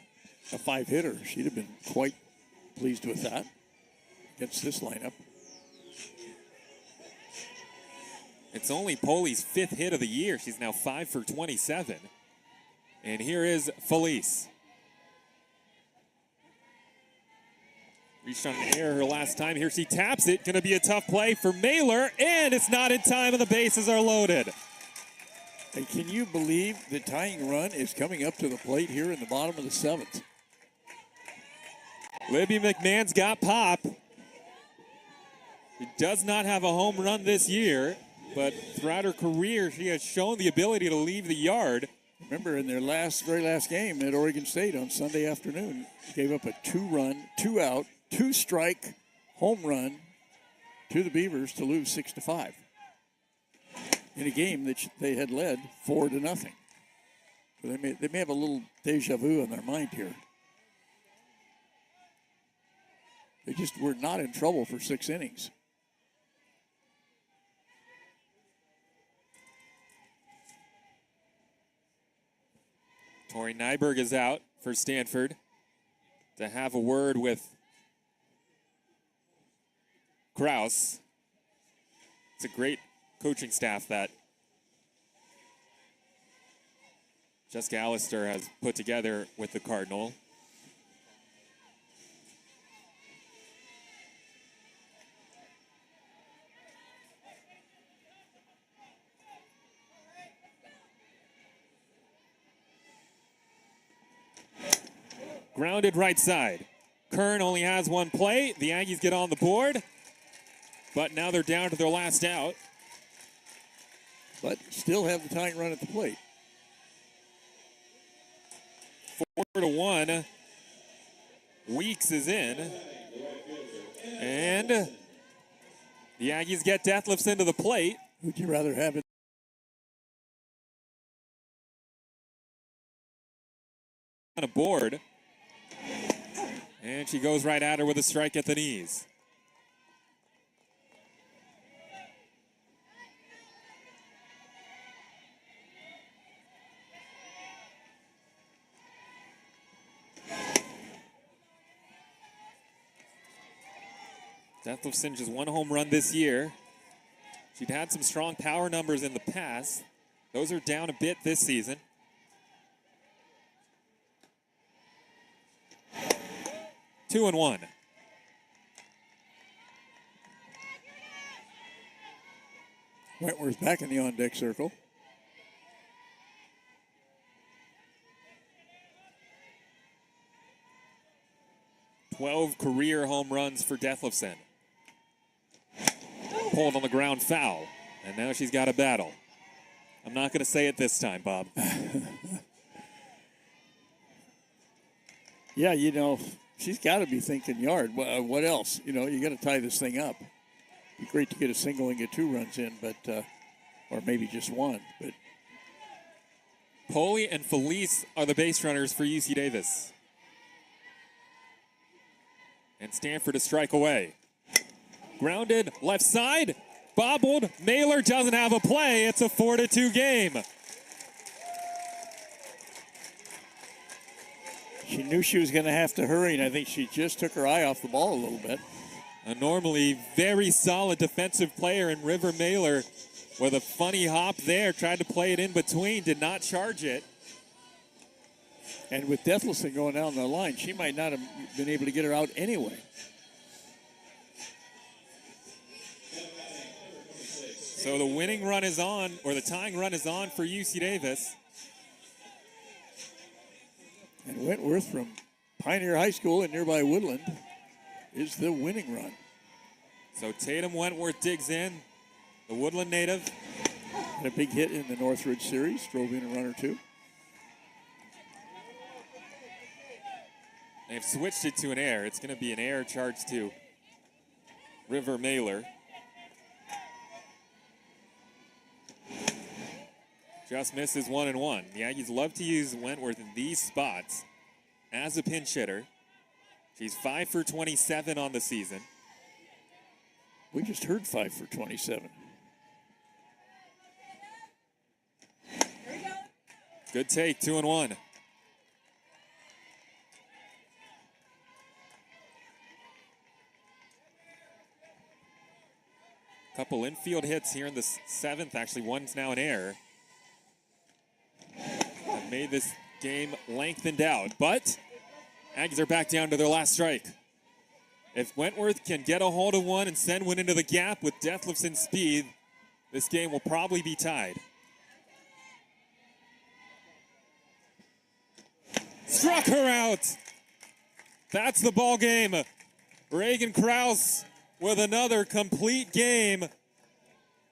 S2: 5-hitter, she'd have been quite pleased with that against this lineup.
S1: It's only Poley's 5th hit of the year. She's now 5 for 27. And here is Felice. Reached on an error her last time. Here she taps it. Going to be a tough play for Mailer, and it's not in time, and the bases are loaded.
S2: And can you believe the tying run is coming up to the plate here in the bottom of the 7th?
S1: Libby McMahon's got pop. She does not have a home run this year, but throughout her career, she has shown the ability to leave the yard.
S2: Remember, in their very last game at Oregon State on Sunday afternoon, gave up a 2-run, 2-out, 2-strike home run to the Beavers to lose 6-5 in a game that they had led 4-0. So they may have a little deja vu in their mind here. They just were not in trouble for 6 innings.
S1: Tori Nyberg is out for Stanford to have a word with Krause. It's a great coaching staff that Jessica Allister has put together with the Cardinal. Grounded right side. Kern only has one play. The Aggies get on the board, but now they're down to their last out.
S2: But still have the tying run at the plate.
S1: 4-1. Weeks is in. And the Aggies get Deathlifts into the plate.
S2: Would you rather have it
S1: on a board? And she goes right at her with a strike at the knees. Deathlifson just one home run this year. She'd had some strong power numbers in the past. Those are down a bit this season. 2-1.
S2: Wentworth back in the on-deck circle.
S1: 12 career home runs for Dethlefsen. Pulled on the ground foul, and now she's got a battle. I'm not going to say it this time, Bob.
S2: Yeah, you know, she's got to be thinking yard. What else? You know, you got to tie this thing up. It'd be great to get a single and get 2 runs in, but or maybe just 1. But
S1: Poli and Felice are the base runners for UC Davis. And Stanford to strike away. Grounded left side. Bobbled. Mailer doesn't have a play. It's a 4-2 game.
S2: She knew she was going to have to hurry, and I think she just took her eye off the ball a little bit.
S1: A normally very solid defensive player in River Mailer with a funny hop there. Tried to play it in between. Did not charge it.
S2: And with Dethlefsen going down the line, she might not have been able to get her out anyway.
S1: So the winning run is on, or the tying run is on for UC Davis.
S2: And Wentworth from Pioneer High School in nearby Woodland is the winning run.
S1: So Tatum Wentworth digs in, the Woodland native.
S2: Had a big hit in the Northridge series, drove in a run or 2.
S1: They've switched it to an air. It's going to be an air charge to River Mailer. Just misses 1-1. The Aggies love to use Wentworth in these spots as a pinch hitter. She's 5 for 27 on the season.
S2: We just heard 5 for 27.
S1: Good take, 2-1. Couple infield hits here in the 7th. Actually, one's now an error. That made this game lengthened out. But Aggies are back down to their last strike. If Wentworth can get a hold of one and send one into the gap with Dethlefsen's speed, this game will probably be tied. Struck her out. That's the ball game. Reagan Krause with another complete game.